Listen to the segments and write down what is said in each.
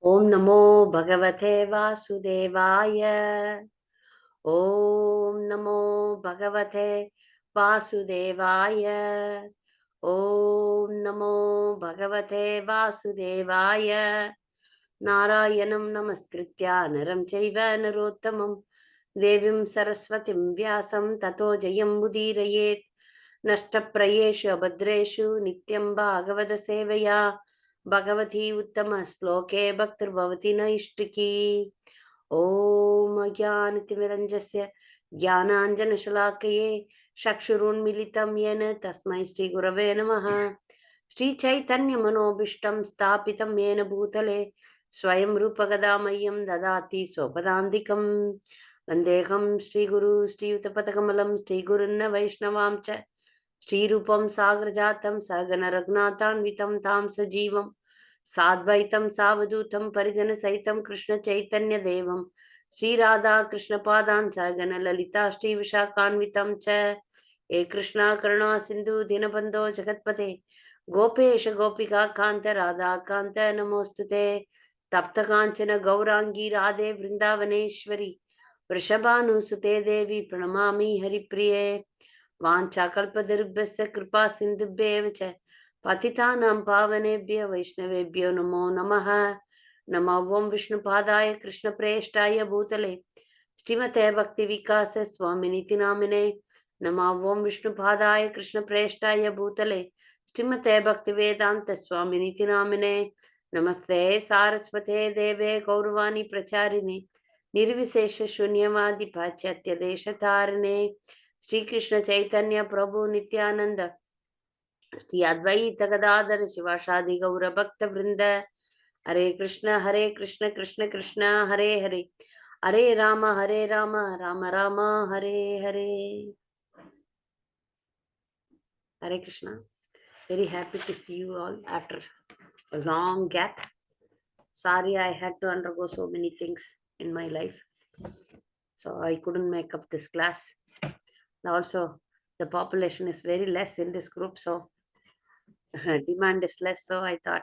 Om Namo Bhagavate Vasudevaya. Om Namo Bhagavate Vasudevaya. Om Namo Bhagavate Vasudevaya. Narayanam Namaskritya Naram Chaiva Narottamam Devim Saraswatim Vyasam Tato Jayam Mudirayet Nashtaprayeshu Abhadreshu Nityam Bhagavata Sevaya Bhagavati Uttama Sloke Bhaktir Bhavati Naishtiki Om Jnanatimiranjasya Jnananjana Shalakaye Shakshurun Militam Yena Tasmai Shri Gurave Namaha Shri Chaitanya Manobishtam Stapitam Yena Bhutale Swayam Rupa Gadamayyam Dadati Swapadandikam Vandeham Shri Guru Shri Utapatakamalam Shri Gurunna Vaishnavam Cha Shri Rupam Sagrajatam Sagana Ragnatan Vitam Tam Sajivam Sadvaitam Savadutam Parijana Saitam Krishna Chaitanya Devam Shri Radha Krishna Padan Sagana Lalita Shri Vishakanvitam Cha E Krishna Karuna Sindhu Dinabandho Jagatpate Gopesha Gopika Kanta Radha Kanta Namostute Tapta Kanchana Gaurangi Radhe Vrindavaneshwari Vrishabhanu Sute Devi Pranamami Haripriye वाञ्छाकल्पतरुभ्यश्च कृपा सिन्धुभ्येव च पतितानां पावनेभ्यो वैष्णवेभ्यो नमो नमः नमो ओं विष्णुपादाय कृष्णप्रेष्ठाय भूतले श्रीमते भक्तिविकास स्वामिनिति नामिने नमो ओं विष्णुपादाय कृष्णप्रेष्ठाय भूतले श्रीमते भक्तिवेदान्त स्वामिनिति नामिने नमस्ते सारस्वते देवे गौरवाणी प्रचारिणे निर्विशेष शून्यवादि पाश्चात्य देशतारिणे Shri Krishna Chaitanya Prabhu Nityananda Shri Advaita Gadadhara Shivashadi Gaura Bhakta Vrinda Hare Krishna Krishna Krishna Hare Hare Hare Rama Rama Rama Hare Hare Hare Krishna. Very happy to see you all after a long gap. Sorry I had to undergo so many things in my life, so I couldn't make up this class. Also, the population is very less in this group, so demand is less, so I thought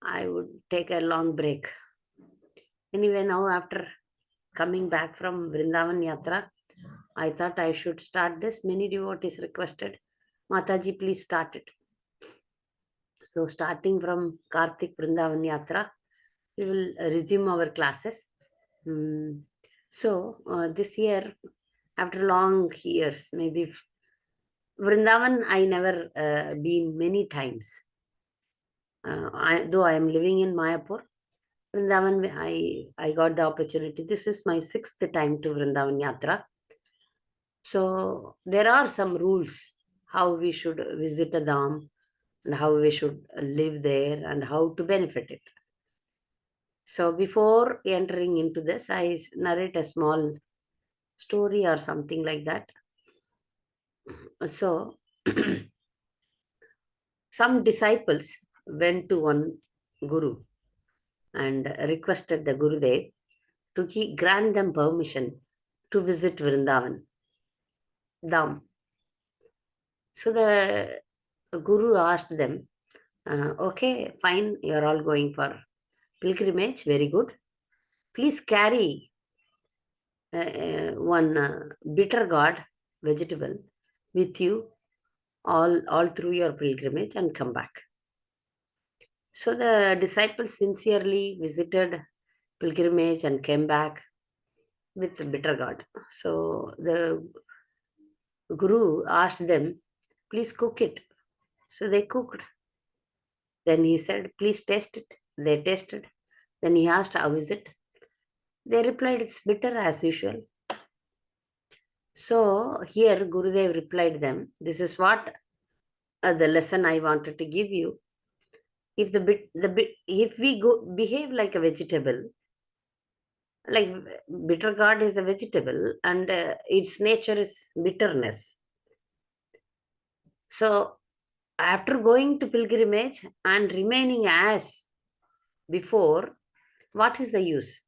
I would take a long break. Anyway, now after coming back from Vrindavan Yatra, I thought I should start this. Many devotees requested, Mataji, please start it. So starting from Kartik Vrindavan Yatra, we will resume our classes. This year, after long years, maybe Vrindavan, I never been many times. Though I am living in Mayapur, Vrindavan, I got the opportunity. This is my 6th time to Vrindavan Yatra. So there are some rules how we should visit a dham and how we should live there and how to benefit it. So before entering into this, I narrate a small story or something like that. So some disciples went to one guru and requested the Gurudev to grant them permission to visit Vrindavan Dham. So the Guru asked them, okay, fine, you're all going for pilgrimage, very good. Please carry one bitter gourd vegetable with you all through your pilgrimage and come back. So the disciples sincerely visited pilgrimage and came back with bitter gourd. So the Guru asked them, please cook it. So they cooked. Then he said, please taste it. They tasted. Then he asked, how is it? They replied, it's bitter as usual. So here Gurudev replied them, this is what the lesson I wanted to give you. If if we behave like a vegetable, like bitter gourd is a vegetable and its nature is bitterness. So after going to pilgrimage and remaining as before, what is the use?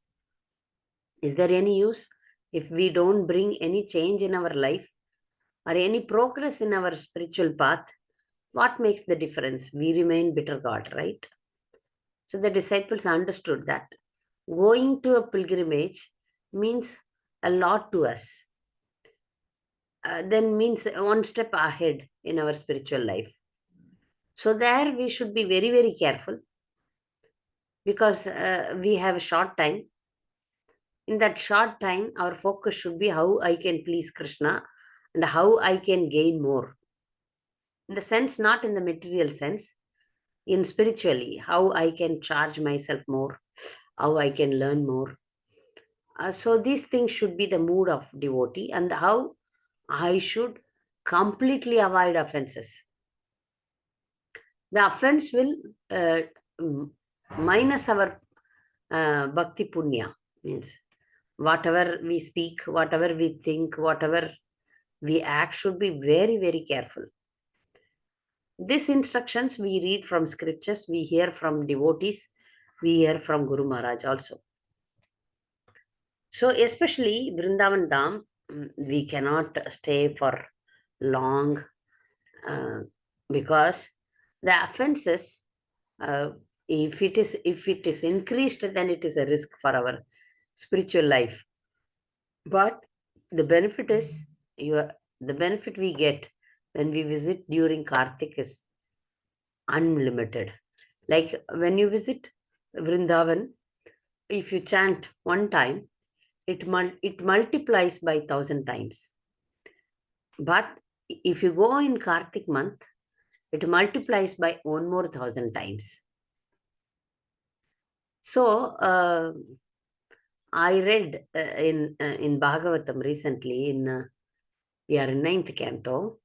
Is there any use if we don't bring any change in our life or any progress in our spiritual path? What makes the difference? We remain bitter gourd, right? So the disciples understood that going to a pilgrimage means a lot to us, then means one step ahead in our spiritual life. So there we should be very, very careful because we have a short time. In that short time, our focus should be how I can please Krishna and how I can gain more. In the sense, not in the material sense, in spiritually, how I can charge myself more, how I can learn more. So these things should be the mood of devotee and how I should completely avoid offenses. The offense will uh, m- minus our bhakti punya, means whatever we speak, whatever we think, whatever we act should be very, very careful. These instructions we read from scriptures, we hear from devotees, we hear from Guru Maharaj also. So, especially Vrindavan Dham, we cannot stay for long uh, because the offenses, uh, if it is increased, then it is a risk for our spiritual life. But the benefit is the benefit we get when we visit during Kartik is unlimited. Like when you visit Vrindavan, if you chant one time, it multiplies by 1,000 times. But if you go in Kartik month, it multiplies by one more 1,000 times. So I read in Bhagavatam recently. We are in ninth canto.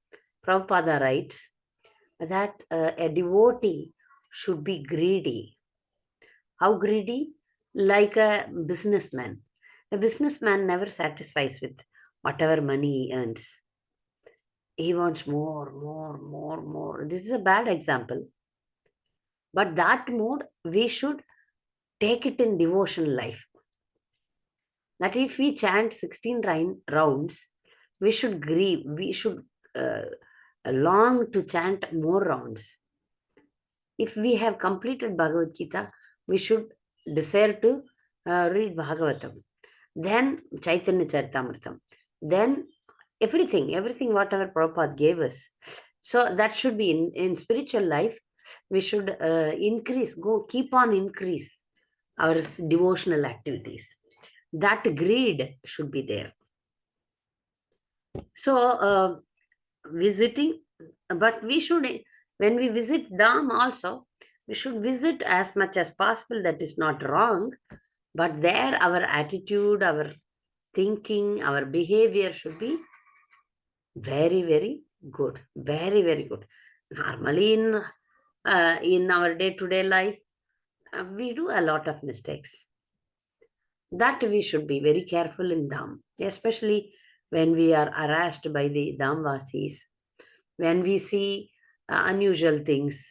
Prabhupada writes that a devotee should be greedy. How greedy? Like a businessman. A businessman never satisfies with whatever money he earns. He wants more, more, more, more. This is a bad example. But that mood, we should take it in devotion life. That if we chant 16 rounds, we should grieve, we should uh, long to chant more rounds. If we have completed Bhagavad Gita, we should desire to read Bhagavatam, then Chaitanya Charitamrtam, then everything, whatever Prabhupada gave us. So that should be in spiritual life, we should keep on increase our devotional activities. That greed should be there. So, visiting, but we should, when we visit Dham also, we should visit as much as possible. That is not wrong. But there, our attitude, our thinking, our behavior should be very, very good. Very, very good. Normally, in our day-to-day life, we do a lot of mistakes. That we should be very careful in Dham, especially when we are harassed by the Dhamvasis, when we see unusual things.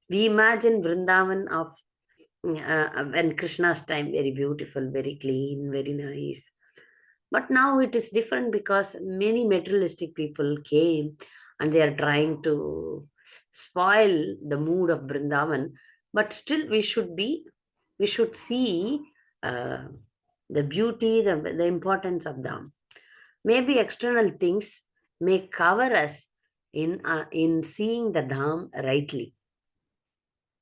We imagine Vrindavan of when Krishna's time, very beautiful, very clean, very nice. But now it is different because many materialistic people came and they are trying to spoil the mood of Vrindavan. But still, we should see uh, the beauty, the importance of Dham. Maybe external things may cover us in seeing the Dham rightly.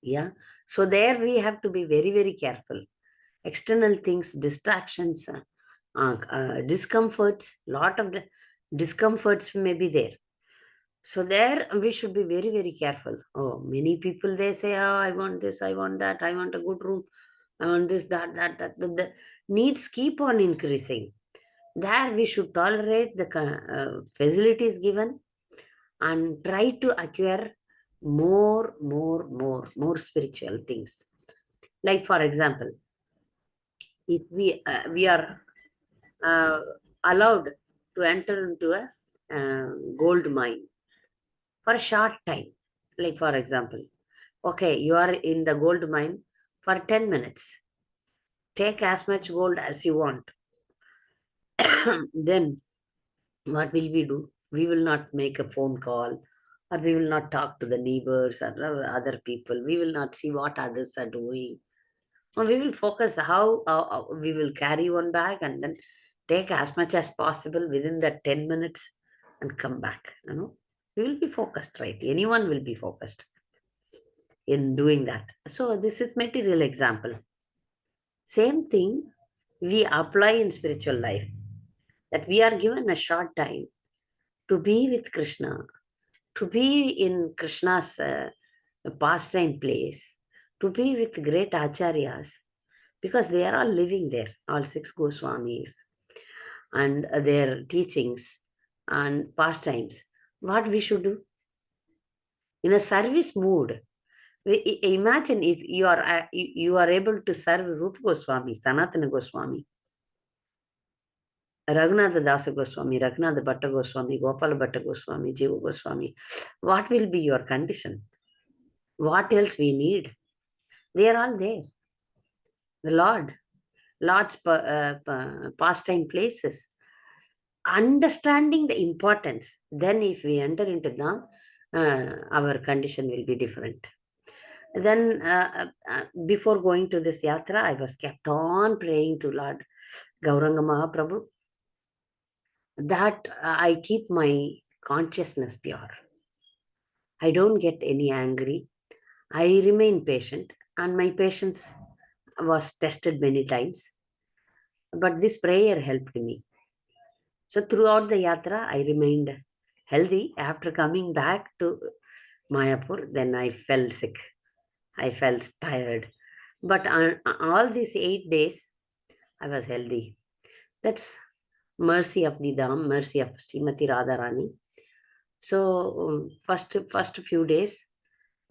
Yeah. So there we have to be very, very careful. External things, distractions, discomforts, lot of discomforts may be there. So there we should be very, very careful. Oh, many people they say, oh, I want this, I want that, I want a good room, I want this, that. The needs keep on increasing. There we should tolerate the facilities given and try to acquire more spiritual things. Like for example, if we are uh, allowed to enter into a gold mine for a short time, like for example, okay, you are in the gold mine for 10 minutes, take as much gold as you want. Then what will we do? We will not make a phone call, or we will not talk to the neighbors or other people. We will not see what others are doing. Or we will focus how we will carry one bag and then take as much as possible within that 10 minutes and come back. We will be focused, right? Anyone will be focused in doing that. So this is material example. Same thing we apply in spiritual life, that we are given a short time to be with Krishna, to be in Krishna's pastime place, to be with great acharyas, because they are all living there, all six Goswamis and their teachings and pastimes. What we should do? In a service mood, imagine if you are able to serve Rupa Goswami, Sanatana Goswami, Raghunatha Dasa Goswami, Raghunatha Bhatta Goswami, Gopala Bhatta Goswami, Jiva Goswami. What will be your condition? What else we need? They are all there. The Lord's pastime places. Understanding the importance, then if we enter into them, our condition will be different. Then before going to this yatra, I was kept on praying to Lord Gauranga Mahaprabhu that I keep my consciousness pure. I don't get any angry. I remain patient, and my patience was tested many times. But this prayer helped me. So throughout the yatra, I remained healthy. After coming back to Mayapur, then I fell sick. I felt tired. But on all these 8 days, I was healthy. That's mercy of the Dham, mercy of Srimati Radharani. So first few days,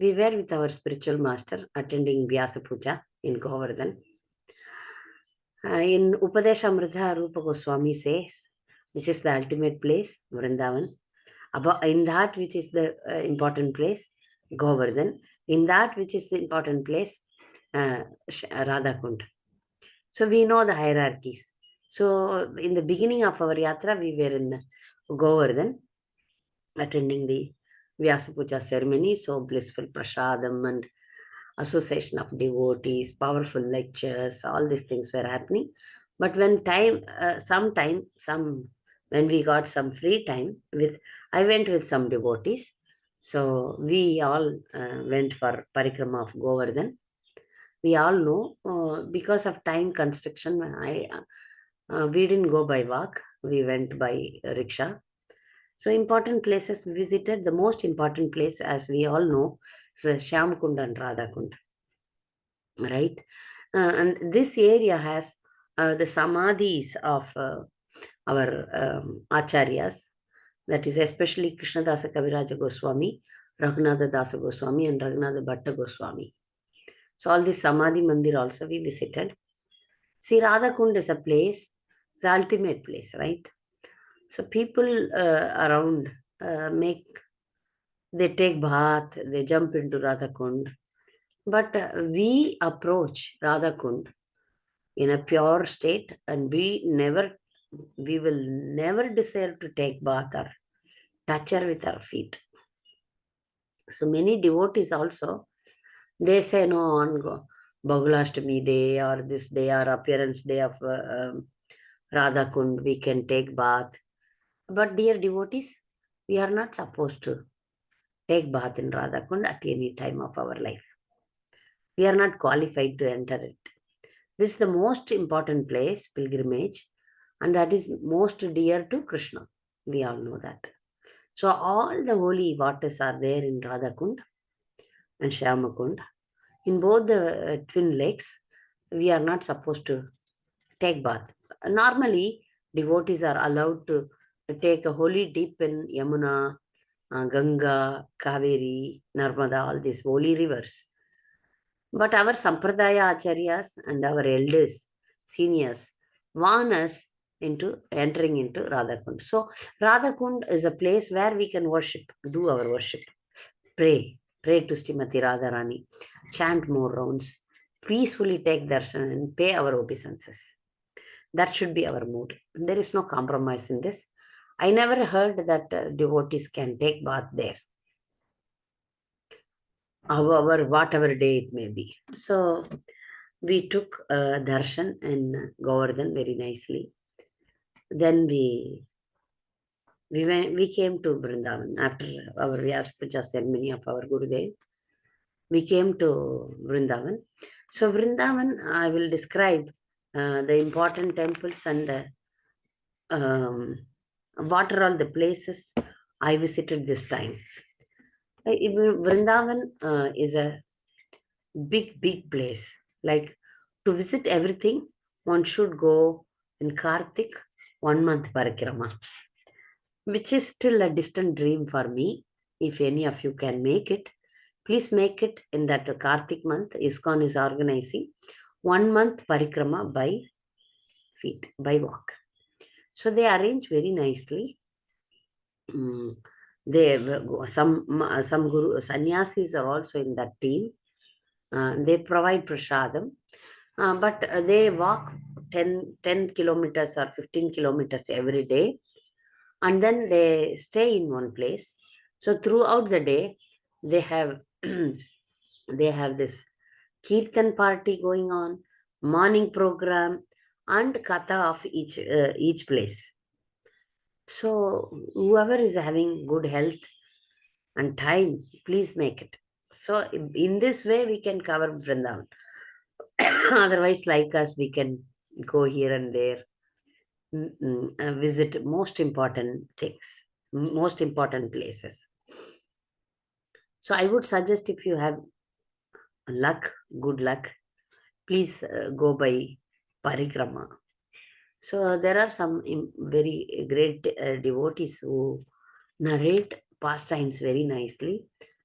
we were with our spiritual master attending Vyasa Puja in Govardhan. In Upadeshamrita, Rupa Goswami says, which is the ultimate place, Vrindavan. In that which is the important place, Govardhan. In that which is the important place, Radhakund. So we know the hierarchies. So in the beginning of our yatra, we were in Govardhan, attending the Vyasa Puja ceremony. So blissful prasadam and association of devotees, powerful lectures, all these things were happening. But when when we got some free time I went with some devotees. So we all went for parikrama of Govardhan. We all know because of time constriction, we didn't go by walk. We went by rickshaw. So important places visited. The most important place, as we all know, is Shyamkund and Radhakund, right? And this area has the samadhis of our acharyas, that is especially Krishnadasa Kaviraja Goswami, Raghunatha Dasa Goswami, and Raghunatha Bhatta Goswami. So all this samadhi mandir also we visited. See, Radhakund is a place, the ultimate place, right? So people around they take bath, they jump into Radhakund. But we approach Radhakund in a pure state, and we will never desire to take bath or touch her with our feet. So many devotees also, they say no, on Bagulashtami day or this day or appearance day of Radha Kund, we can take bath. But dear devotees, we are not supposed to take bath in Radha Kund at any time of our life. We are not qualified to enter it. This is the most important place, pilgrimage, and that is most dear to Krishna. We all know that. So all the holy waters are there in Radhakund and Shyamakund. In both the twin lakes, we are not supposed to take bath. Normally, devotees are allowed to take a holy dip in Yamuna, Ganga, Kaveri, Narmada, all these holy rivers. But our Sampradaya Acharyas and our elders, seniors, warn us into entering into Radhakund. So Radhakund is a place where we can worship, do our worship, pray to Srimati Radharani, chant more rounds, peacefully take darshan and pay our obeisances. That should be our mood. There is no compromise in this. I never heard that devotees can take bath there. however, whatever day it may be. So we took darshan in Govardhan very nicely. Then we came to Vrindavan after our Vyaspuja ceremony of our Gurudev. We came to Vrindavan. So Vrindavan, I will describe the important temples and um, what are all the places I visited this time. Vrindavan is a big place. Like to visit everything, one should go in Kartik 1 month parikrama, which is still a distant dream for me. If any of you can make it, please make it in that Kartik month. ISKCON is organizing 1 month parikrama by feet, by walk. So they arrange very nicely. Mm, they some guru sannyasis are also in that team. They provide prasadam, but they walk 10 kilometers or 15 kilometers every day, and then they stay in one place. So throughout the day, they have they have this kirtan party going on, morning program, and katha of each place. So whoever is having good health and time, please make it. So in this way, we can cover Vrindavan. Otherwise, like us, we can go here and there, visit most important things, most important places. So I would suggest if you have luck, good luck, please go by parikrama. So there are some very great devotees who narrate pastimes very nicely.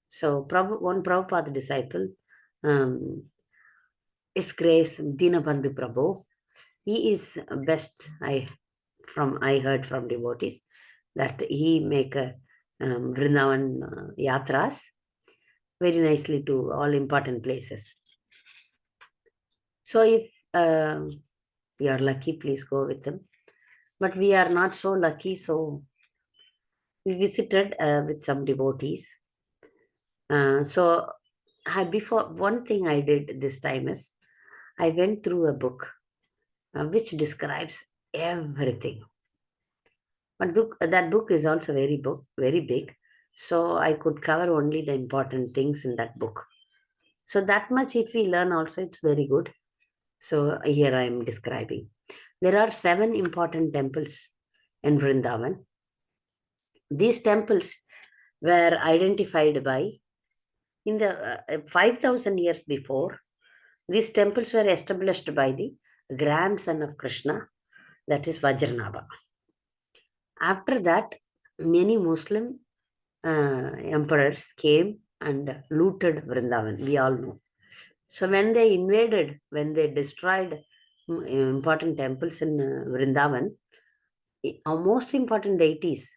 So one Prabhupada disciple, um, His Grace Dinabandhu Prabhu, he is best. I heard from devotees that he make a Vrindavan yatras very nicely to all important places. So if you are lucky, please go with them. But we are not so lucky, so we visited with some devotees. So before one thing I did this time is I went through a book which describes everything. But that book is also very big. So I could cover only the important things in that book. So that much if we learn also, it's very good. So here I am describing. There are 7 important temples in Vrindavan. These temples were identified by, in the 5,000 years before, these temples were established by the grandson of Krishna, that is Vajranabha. After that, many Muslim emperors came and looted Vrindavan, we all know. So when they destroyed important temples in Vrindavan, our most important deities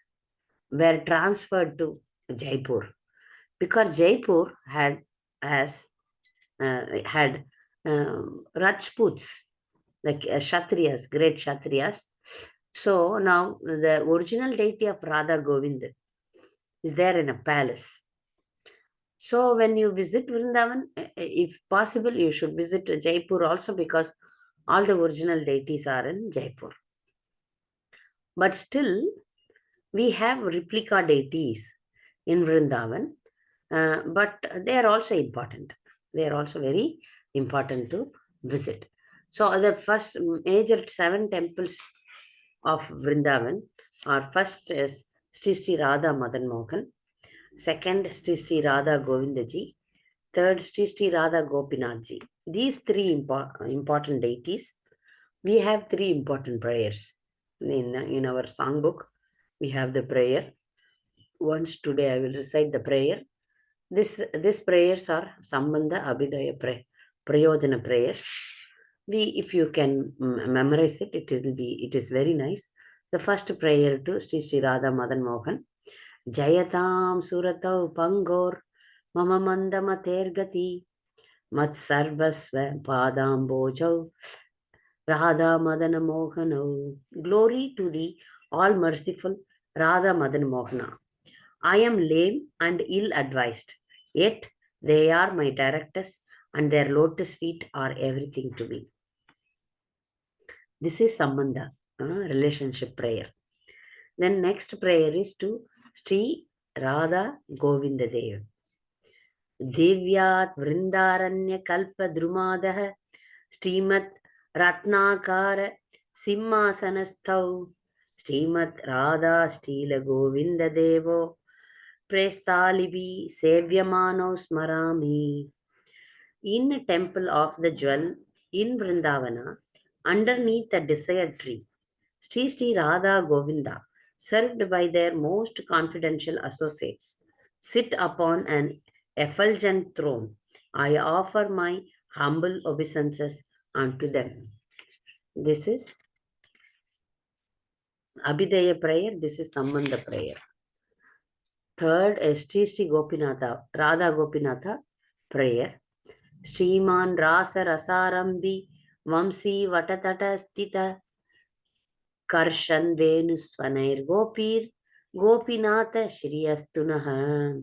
were transferred to Jaipur, because Jaipur had Rajputs, like Kshatriyas, great Kshatriyas. So now the original deity of Radha Govind is there in a palace. So when you visit Vrindavan, if possible, you should visit Jaipur also, because all the original deities are in Jaipur. But still, we have replica deities in Vrindavan, but they are also important. They are also very important to visit. So the first major 7 temples of Vrindavan are: first is Sri Radha Madan Mohan, second Sri Radha Govindaji, third Sri Radha Gopinathji. These 3 important deities. We have 3 important prayers in our songbook. We have the prayer. Once today I will recite the prayer. These prayers are Sambandha Abhidaya Prayojana prayers. If you can memorize it, it is very nice. The first prayer to Sri Radha Madan Mohan. Jayatam Suratau Pangor Mama Mandama Tergati Mat Sarvasva Padam Bojau Radha Madana Mohana. Glory to the all merciful Radha Madan Mohana. I am lame and ill advised, yet They are my directors, and their lotus feet are everything to me. This is Sambandha, relationship prayer. Then next prayer is to Sri Radha Govinda Dev. Divyat Vrindaranya Kalpa Drumadah Srimat Ratnakara Simhasanasthau Srimat Radha Stila Govinda Devo Prestalibi Sevyamano Smarami. In a temple of the jewel in Vrindavana, underneath a desired tree, Sri Radha Govinda, served by their most confidential associates, sit upon an effulgent throne. I offer my humble obeisances unto them. This is Abhidaya prayer. This is Sambandha prayer. Third is Sri Gopinatha, Radha Gopinatha prayer. Sriman Rasa Rasarambi Vamsi Vatatata Stita Karshan Venusvanair Gopir Gopinatha Shriyastunaha.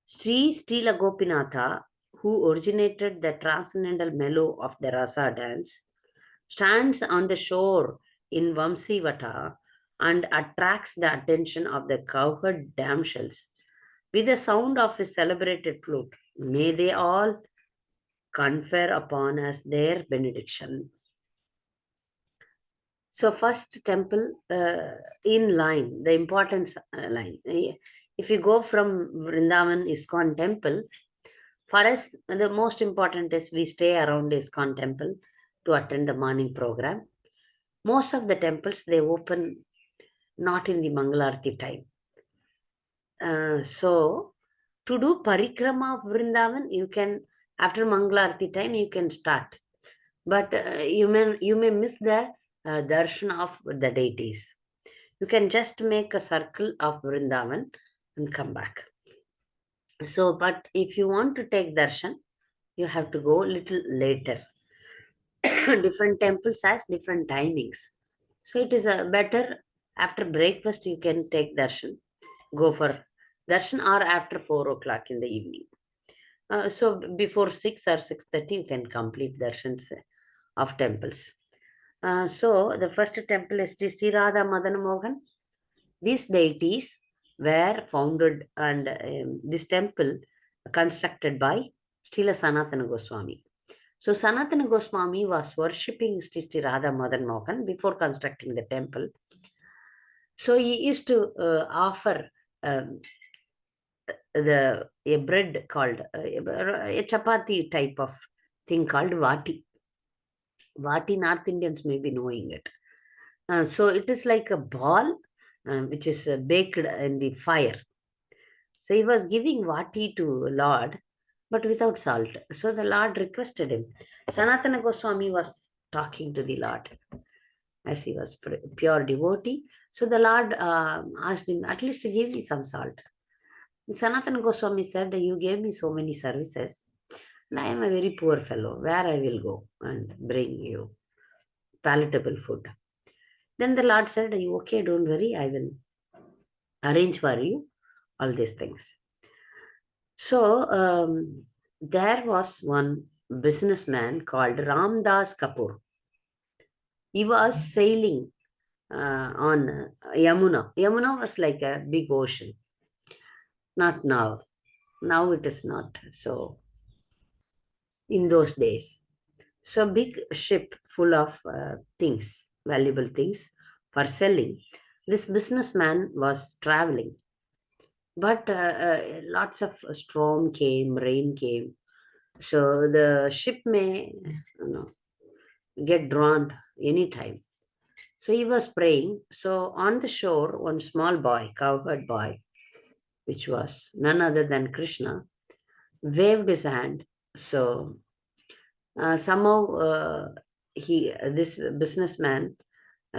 Sri Srila Gopinatha, who originated the transcendental mellow of the Rasa dance, stands on the shore in Vamsivata and attracts the attention of the cowherd damsels with the sound of his celebrated flute. May they all confer upon us their benediction. So first temple in line, the importance line. If you go from Vrindavan ISKCON temple, for us, the most important is we stay around ISKCON temple to attend the morning program. Most of the temples, they open not in the Mangalarti time. So to do parikrama of Vrindavan, you can, after Mangalarti time, you can start. But you may miss the darshan of the deities. You can just make a circle of Vrindavan and come back. So, but if you want to take darshan, you have to go a little later. Different temples has different timings. So it is a better after breakfast you can take darshan. Go for darshan or after 4 o'clock in the evening. So before 6 or 6:30 you can complete darshans of temples. So the first temple is Sri Radha Madan Mohan. These deities were founded and this temple constructed by Srila Sanatana Goswami. So Sanatana Goswami was worshipping Sri Radha Madan Mohan before constructing the temple. So he used to offer a bread called a chapati type of thing called vati. Vati, North Indians may be knowing it. So it is like a ball which is baked in the fire. So he was giving vati to Lord, but without salt. So the Lord requested him. Sanatana Goswami was talking to the Lord as he was pure devotee. So the Lord asked him, at least give me some salt. And Sanatana Goswami said, you gave me so many services, and I am a very poor fellow. Where I will go and bring you palatable food? Then the Lord said, okay, don't worry, I will arrange for you all these things. So there was one businessman called Ramdas Kapoor. He was sailing on Yamuna. Yamuna was like a big ocean. Not now. Now it is not. So in those days. So big ship full of things, valuable things for selling. This businessman was traveling. But lots of storm came, rain came. So the ship may get drowned anytime. So he was praying. So on the shore, one small boy, cowherd boy, which was none other than Krishna, waved his hand. So somehow this businessman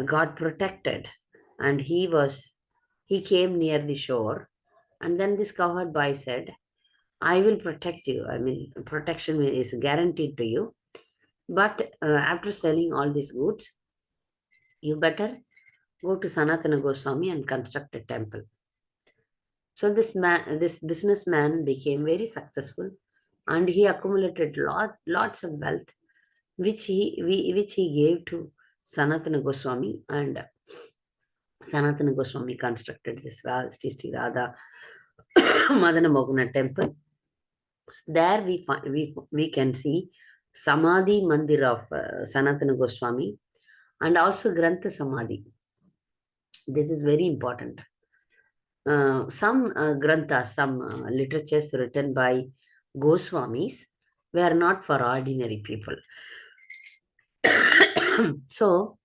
got protected, and he came near the shore, and then this cowherd boy said, I will protect you. I mean, protection is guaranteed to you. But after selling all these goods, you better go to Sanatana Goswami and construct a temple. So this businessman became very successful, and he accumulated lots of wealth, which he gave to Sanatana Goswami, and Sanatana Goswami constructed this Sri Radha Madana Mogana temple. There we can see Samadhi Mandir of Sanatana Goswami, and also Grantha Samadhi. This is very important. Some granthas, some literatures written by Goswamis were not for ordinary people. So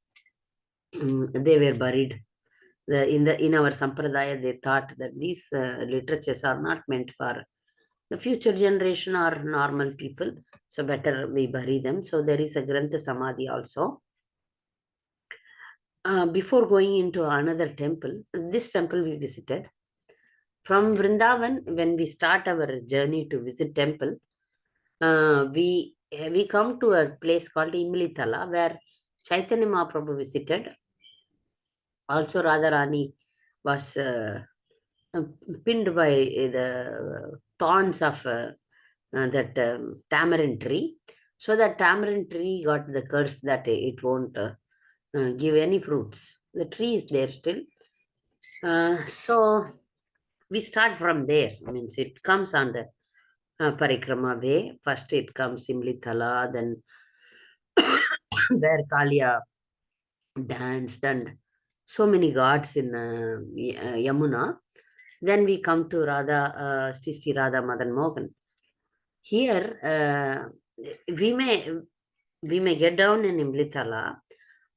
they were buried. In our sampradaya, they thought that these literatures are not meant for the future generation or normal people. So better we bury them. So there is a Grantha Samadhi also. Before going into another temple, this temple we visited. From Vrindavan, when we start our journey to visit temple, we come to a place called Imlitala, where Chaitanya Mahaprabhu visited. Also, Radharani was uh, pinned by the thorns of that tamarind tree. So that tamarind tree got the curse that it won't give any fruits. The tree is there still. So we start from there. Means it comes on the parikrama way. First it comes Imlithala, then where Kalia danced and so many gods in Yamuna. Then we come to Sri Radha Madan Mohan. Here we may we may get down in Imlithala,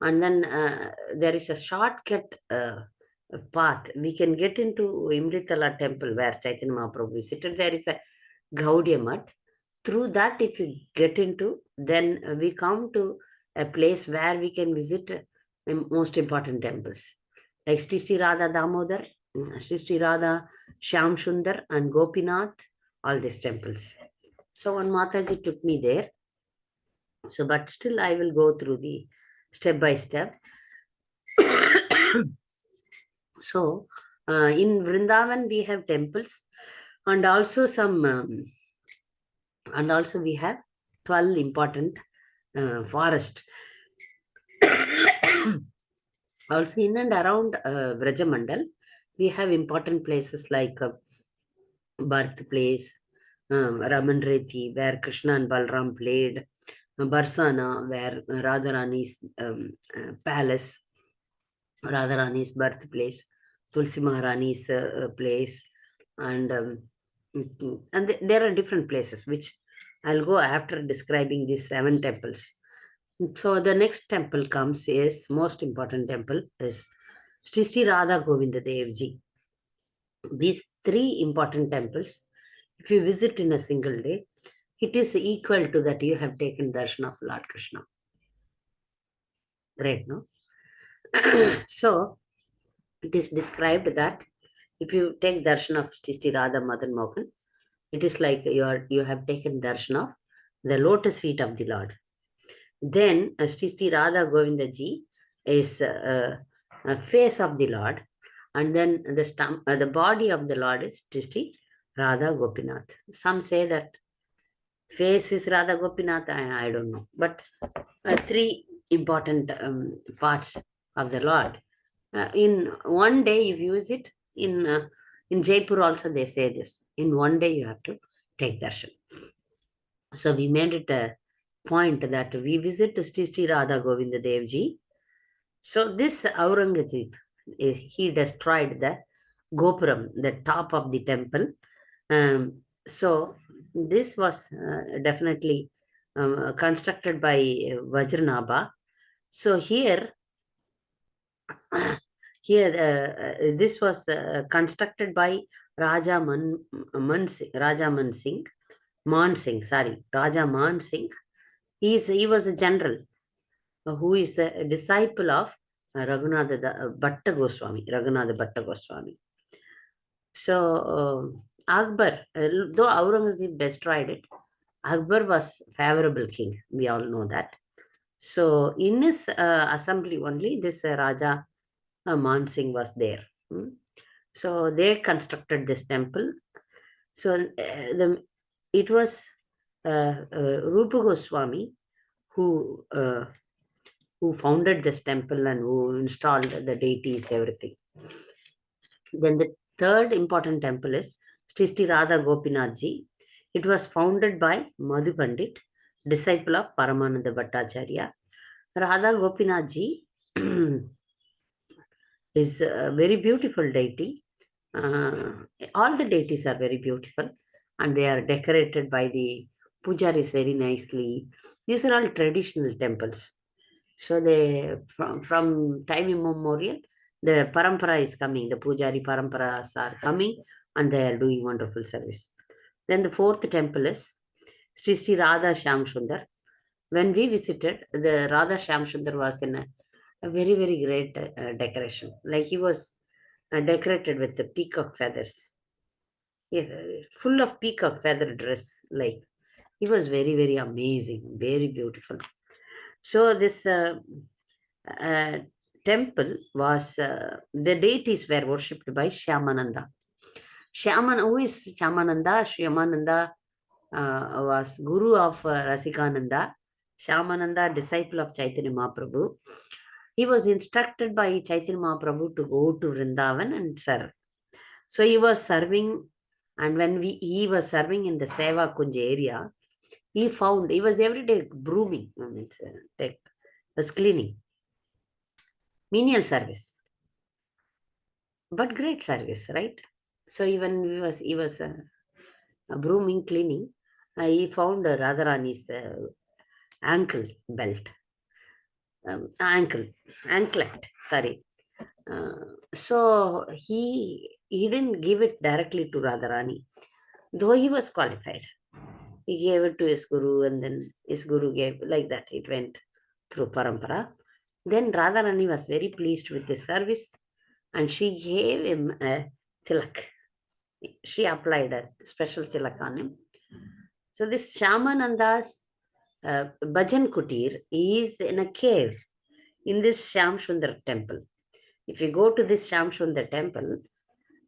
and then there is a shortcut path. We can get into Imlithala temple where Chaitanya Mahaprabhu visited. There is a Gaudiya Math. Through that, if you get into, then we come to a place where we can visit most important temples like Sri Radha Damodar, Sri Radha Shyam Sundar, and Gopinath, all these temples. So one Mataji took me there. So, but still, I will go through the step by step. So, in Vrindavan, we have temples, and also and also we have 12 important forest. Also, in and around Vrajamandal, we have important places like birthplace, Raman Reti, where Krishna and Balram played, Barsana, where Radharani's palace, Radharani's birthplace, Tulsi Maharani's place, and there are different places which I'll go after describing these 7 temples. So the next temple comes is most important temple is Sri Radha Govinda Dev Ji. These 3 important temples, if you visit in a single day, it is equal to that you have taken darshan of Lord Krishna. Great, no? So it is described that if you take darshan of Sri Radha Madan Mohan, it is like you have taken darshan of the lotus feet of the Lord. Then Sri Radha Govinda Ji is a face of the Lord, and then the body of the Lord is Sri Radha Gopinath. Some say that face is Radha Gopinath. I don't know, but 3 important parts of the Lord. In one day, if you visit in Jaipur, also they say this. In one day, you have to take darshan. So we made it a point that we visit Sri Radha Govinda Dev Ji. So this Aurangzeb, he destroyed the Gopuram, the top of the temple. So this was definitely constructed by Vajranabha. So here, this was constructed by Raja Man Singh, sorry, Raja Man Singh. He was a general who is the disciple of Raghunatha Bhatta Goswami, Raghunatha Bhatta Goswami. So Akbar, though Aurangzeb destroyed it, Akbar was favorable king. We all know that. So in his assembly only, this Raja Man Singh was there. So they constructed this temple. So it was Rupa Goswami who uh, who founded this temple and who installed the deities, everything. Then the third important temple is Sri Radha Gopinathji. It was founded by Madhu Pandit, disciple of Paramananda Bhattacharya. Radha Gopinathji is a very beautiful deity. Uh, all the deities are very beautiful and they are decorated by the pujaris very nicely. These are all traditional temples. So they from time immemorial, the parampara is coming, the pujari paramparas are coming and they are doing wonderful service. Then the fourth temple is Sri Radha Shyam Sundar. When we visited, the Radha Shyam Sundar was in a very, very great decoration. Like he was decorated with the peacock feathers. Yeah, full of peacock feather dress. Like he was very, very amazing, very beautiful. So this uh, temple was the deities were worshipped by Shyamananda. Who is Shyamananda? Shyamananda was guru of Rasikananda. Shyamananda, disciple of Chaitanya Mahaprabhu. He was instructed by Chaitanya Mahaprabhu to go to Vrindavan and serve. So he was serving, and when he was serving in the Seva Kunj area, he was every day brooming, was cleaning, menial service, but great service, right? So even he was brooming, cleaning. He found Radharani's ankle belt, ankle, anklet. Sorry. So he didn't give it directly to Radharani, though he was qualified. He gave it to his guru, and then his guru gave like that. It went through parampara. Then Radharani was very pleased with his service, and she gave him a tilak. She applied a special tilak on him. So this Shamananda's Bhajan Kutir is in a cave in this Sham Sundar temple. If you go to this Sham Sundar temple,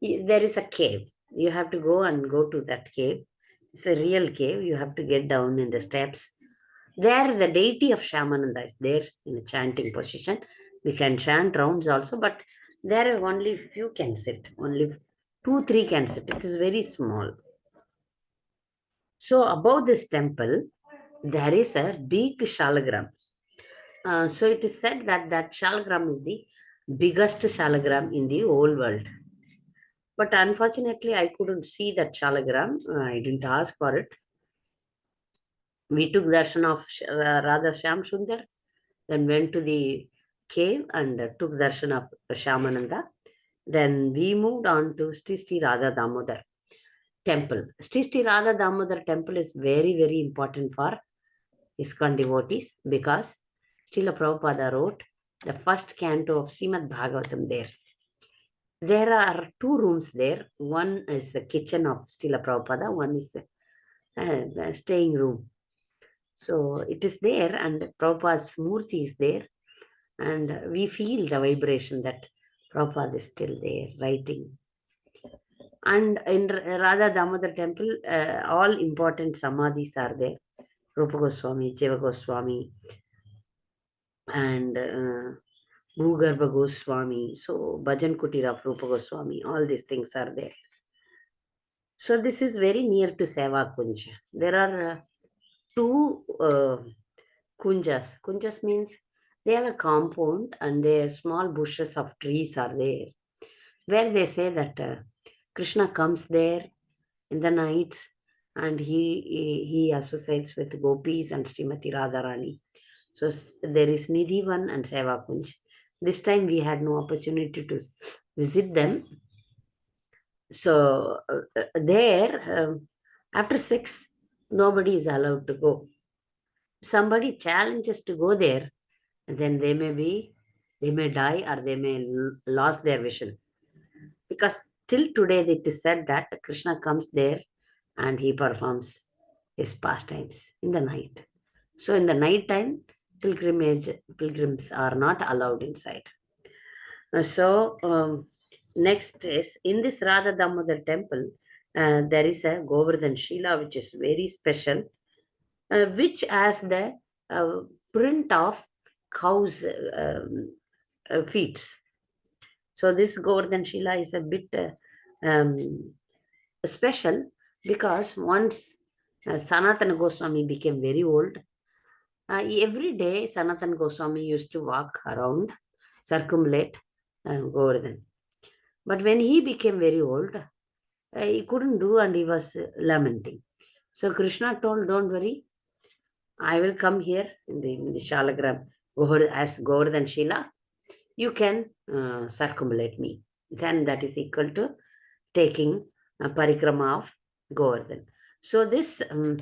there is a cave. You have to go and go to that cave. It's a real cave. You have to get down in the steps. There, the deity of Shamananda is there in a chanting position. We can chant rounds also, but there are only few can sit. Only two, three can sit. It is very small. So above this temple, there is a big shalagram. So it is said that that shalagram is the biggest shalagram in the whole world. But unfortunately, I couldn't see that shalagram. I didn't ask for it. We took darshan of Radha Shyam Sundar, then went to the cave and took darshan of Shamananda. Then we moved on to Sri Radha Damodar temple. Sri Radha Damodar temple is very, very important for ISKCON devotees because Srila Prabhupada wrote the first canto of Srimad Bhagavatam there. There are two rooms there. One is the kitchen of Srila Prabhupada, one is the staying room. So it is there, and Prabhupada's Murti is there, and we feel the vibration that Prabhupada is still there writing. And in Radha Damodar temple, all important samadhis are there. Rupa Goswami, Jiva Goswami, and Bhugarbha Goswami. So Bhajan Kutir of Rupa Goswami, all these things are there. So this is very near to Seva Kunj. There are two kunjas. Kunjas means they have a compound and there small bushes of trees are there, where they say that Krishna comes there in the nights and he associates with gopis and Srimati Radharani. So there is Nidhivan and Seva Kunj. This time we had no opportunity to visit them. So there, after 6, nobody is allowed to go. Somebody challenges to go there, then they may die or they may lose their vision. Because till today it is said that Krishna comes there and he performs his pastimes in the night. So in the night time, pilgrims are not allowed inside. So Next is in this Radha Damodar temple, there is a Govardhan Shila, which is very special, which has the uh, print of cows' feet. So this Govardhan Shila is a bit special because once Sanatana Goswami became very old, every day Sanatana Goswami used to walk around, circumambulate Govardhan. But when he became very old, he couldn't do and he was lamenting. So Krishna told, don't worry, I will come here in the Shalagram as Govardhan Shila. You can circumambulate me. Then that is equal to taking a parikrama of Govardhan. So this uh,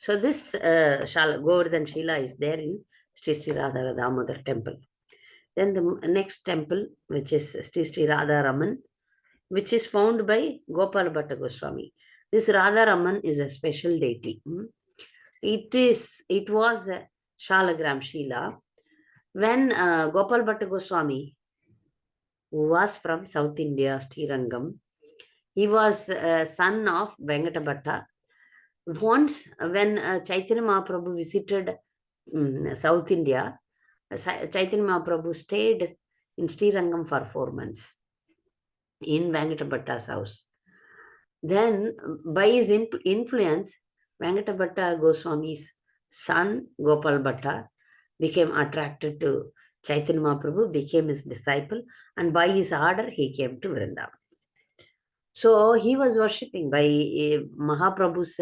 Govardhan Shila is there in Sri Radha Damodar temple. Then the next temple, which is Sri Radha Raman, which is found by Gopal Bhatta Goswami. This Radha Raman is a special deity. It was a Shalagram Shila. When Gopal Bhatta Goswami, who was from South India, Srirangam, he was a son of Venkata Bhatta. Once, when Chaitanya Mahaprabhu visited South India, Chaitanya Mahaprabhu stayed in Srirangam for 4 months in Venkata Bhatta's house. Then, by his influence, Venkata Bhatta Goswami's son, Gopal Bhatta, became attracted to Chaitanya Mahaprabhu, became his disciple, and by his order, he came to Vrindavan. So, he was worshipping by Mahaprabhu's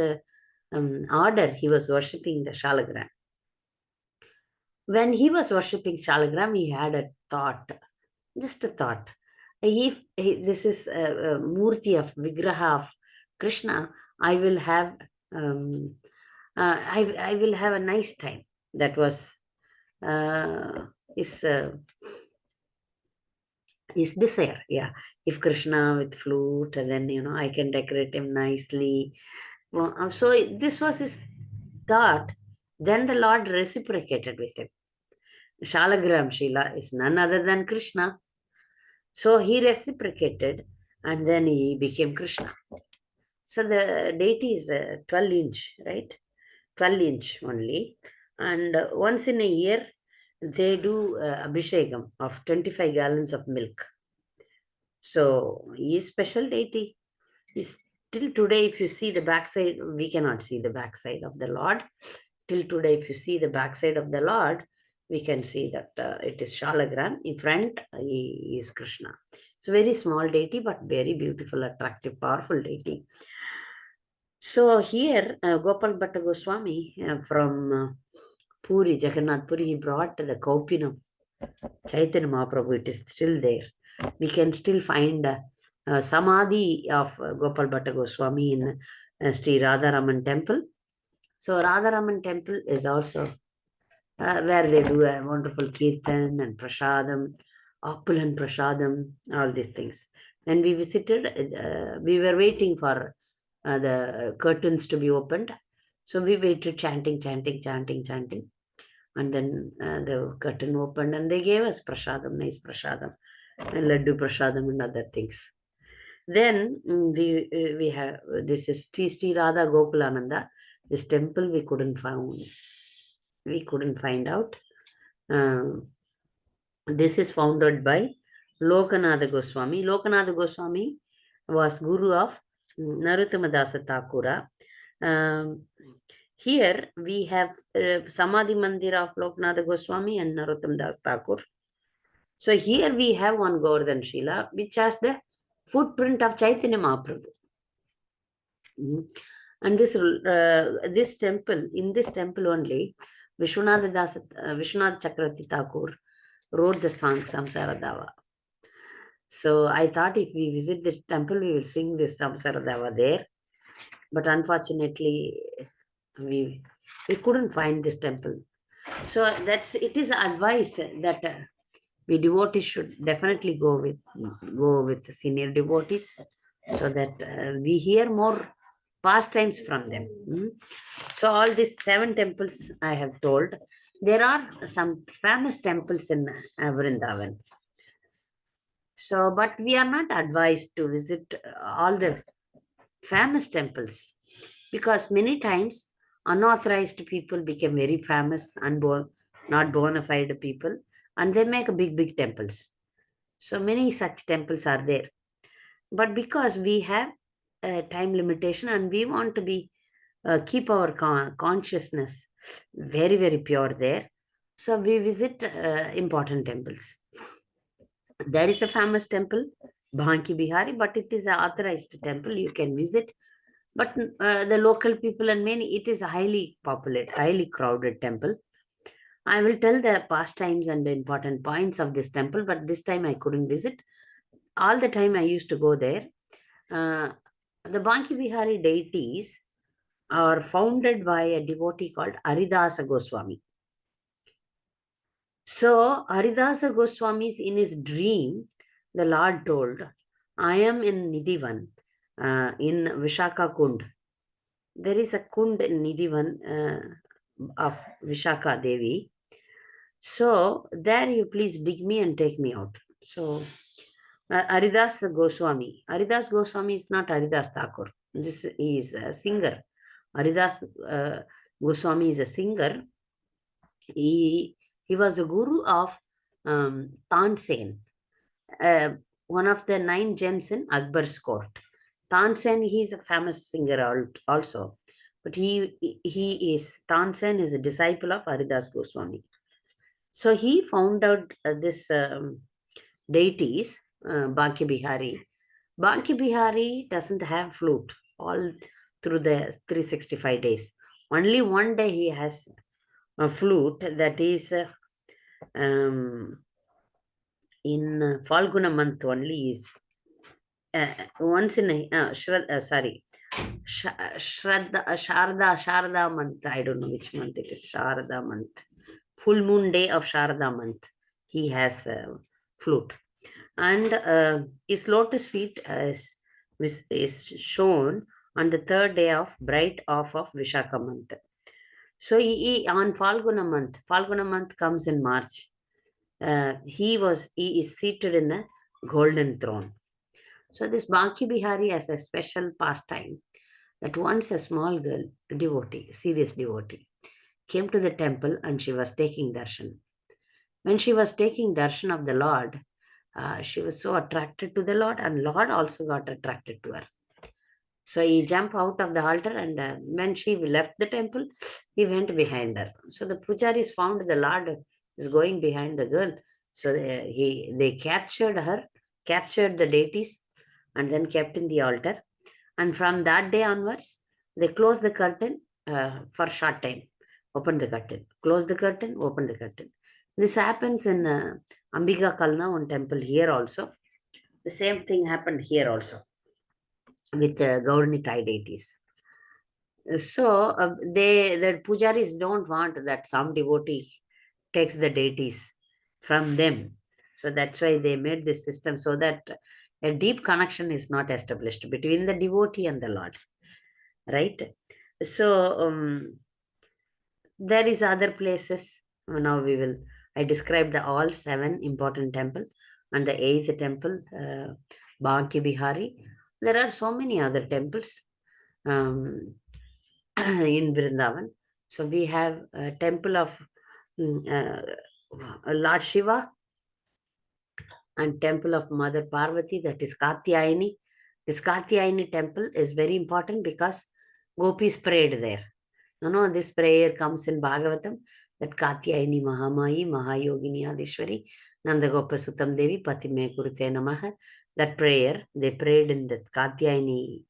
order, he was worshipping the Shalagram. When he was worshipping Shalagram, he had a thought, just a thought. If this is a Murti of Vigraha of Krishna, I will have I will have a nice time. That was his desire. Yeah, if Krishna with flute, and then I can decorate him nicely. Well, so this was his thought. Then the Lord reciprocated with him. Shalagram Shila is none other than Krishna. So he reciprocated and then he became Krishna. So the deity is 12 inch, right? 12 inch only. And once in a year, they do abhishekam of 25 gallons of milk. So he is special deity. He's, till today, if you see the backside, we cannot see the backside of the Lord. Till today, if you see the backside of the Lord, we can see that it is Shalagram. In front, he is Krishna. It's a very small deity, but very beautiful, attractive, powerful deity. So here, Gopal Bhatta Goswami from Puri, Jagannath Puri, he brought the Kaupinam, Chaitanya Mahaprabhu. It is still there. We can still find Samadhi of Gopal Bhatta Goswami in Sri Radharaman temple. So Radharaman temple is also where they do a wonderful kirtan and prasadam, opulent prasadam, all these things. When we visited, we were waiting for the curtains to be opened. So we waited chanting, chanting, chanting, chanting. And then the curtain opened and they gave us prasadam, nice prasadam, and laddu prasadam and other things. Then we have, this is Sri Radha Gokulananda. This temple we couldn't find out. This is founded by Lokanatha Goswami. Lokanatha Goswami was guru of Narottama Dasa Thakura. Here we have Samadhi Mandir of Lokanatha Goswami and Narottam Das Thakur. So here we have one Govardhan Shila, which has the footprint of Chaitanya Mahaprabhu. And this temple, in this temple only, Vishwanath Chakravarti Thakur wrote the song Samsara Dava. So I thought if we visit this temple, we will sing this Samsara Dava there. But unfortunately, we couldn't find this temple. So it is advised that we devotees should definitely go with the senior devotees, so that we hear more pastimes from them. So all these 7 temples I have told. There are some famous temples in Vrindavan. So, but we are not advised to visit all the famous temples because many times unauthorized people become very famous, unborn, not bona fide people, and they make big, big temples. So many such temples are there. But because we have a time limitation and we want to be keep our consciousness very, very pure there, so we visit important temples. There is a famous temple, Bhanki Bihari, but it is an authorized temple. You can visit. But the local people and many, it is a highly populated, highly crowded temple. I will tell the pastimes and the important points of this temple, but this time I couldn't visit. All the time I used to go there. Uh, the Banki Bihari deities are founded by a devotee called Haridasa Goswami. So Haridasa Goswami, in his dream, the Lord told, I am in Nidhivan, in Vishaka Kund. There is a Kund in Nidhivan of Vishaka Devi. So there you please dig me and take me out. So Haridas Goswami. Haridas Goswami is not Haridas Thakur. This is a singer. Haridas Goswami is a singer. He was a guru of Tansen, one of the 9 gems in Akbar's court. Tansen, he is a famous singer also, but Tansen is a disciple of Haridas Goswami. So he found out this deities, Banki Bihari. Banki Bihari doesn't have flute all through the 365 days. Only one day he has a flute, that is in Falguna month only is once in a Sharda month. I don't know which month it is. Sharda month, full moon day of Sharda month, he has flute, and his lotus feet is shown on the 3rd day of bright off of Vishaka month. So on Falguna month comes in March. He is seated in a golden throne. So this Banki Bihari has a special pastime that once a small girl, devotee, serious devotee, came to the temple and she was taking darshan. When she was taking darshan of the Lord, she was so attracted to the Lord, and Lord also got attracted to her. So he jumped out of the altar, and when she left the temple, he went behind her. So the pujaris found the Lord is going behind the girl. So they captured her, captured the deities, and then kept in the altar. And from that day onwards, they closed the curtain for a short time. Open the curtain, close the curtain, open the curtain. This happens in Ambika Kalna, one temple here also. The same thing happened here also with Gauranikai deities. So the pujaris don't want that some devotee takes the deities from them. So that's why they made this system so that a deep connection is not established between the devotee and the Lord. Right? So there is other places. Now I described the all 7 important temple and the 8th temple, Banki Bihari. There are so many other temples in Vrindavan. So we have a temple of Lord Shiva and temple of Mother Parvati, that is Katyayani. This Katyayani temple is very important because gopis prayed there. This prayer comes in Bhagavatam, that Katyayani Mahamayi Mahayogini Adishwari Nandagopa Sutam Devi Patime Kurute Namaha. That prayer, they prayed in the Katyayani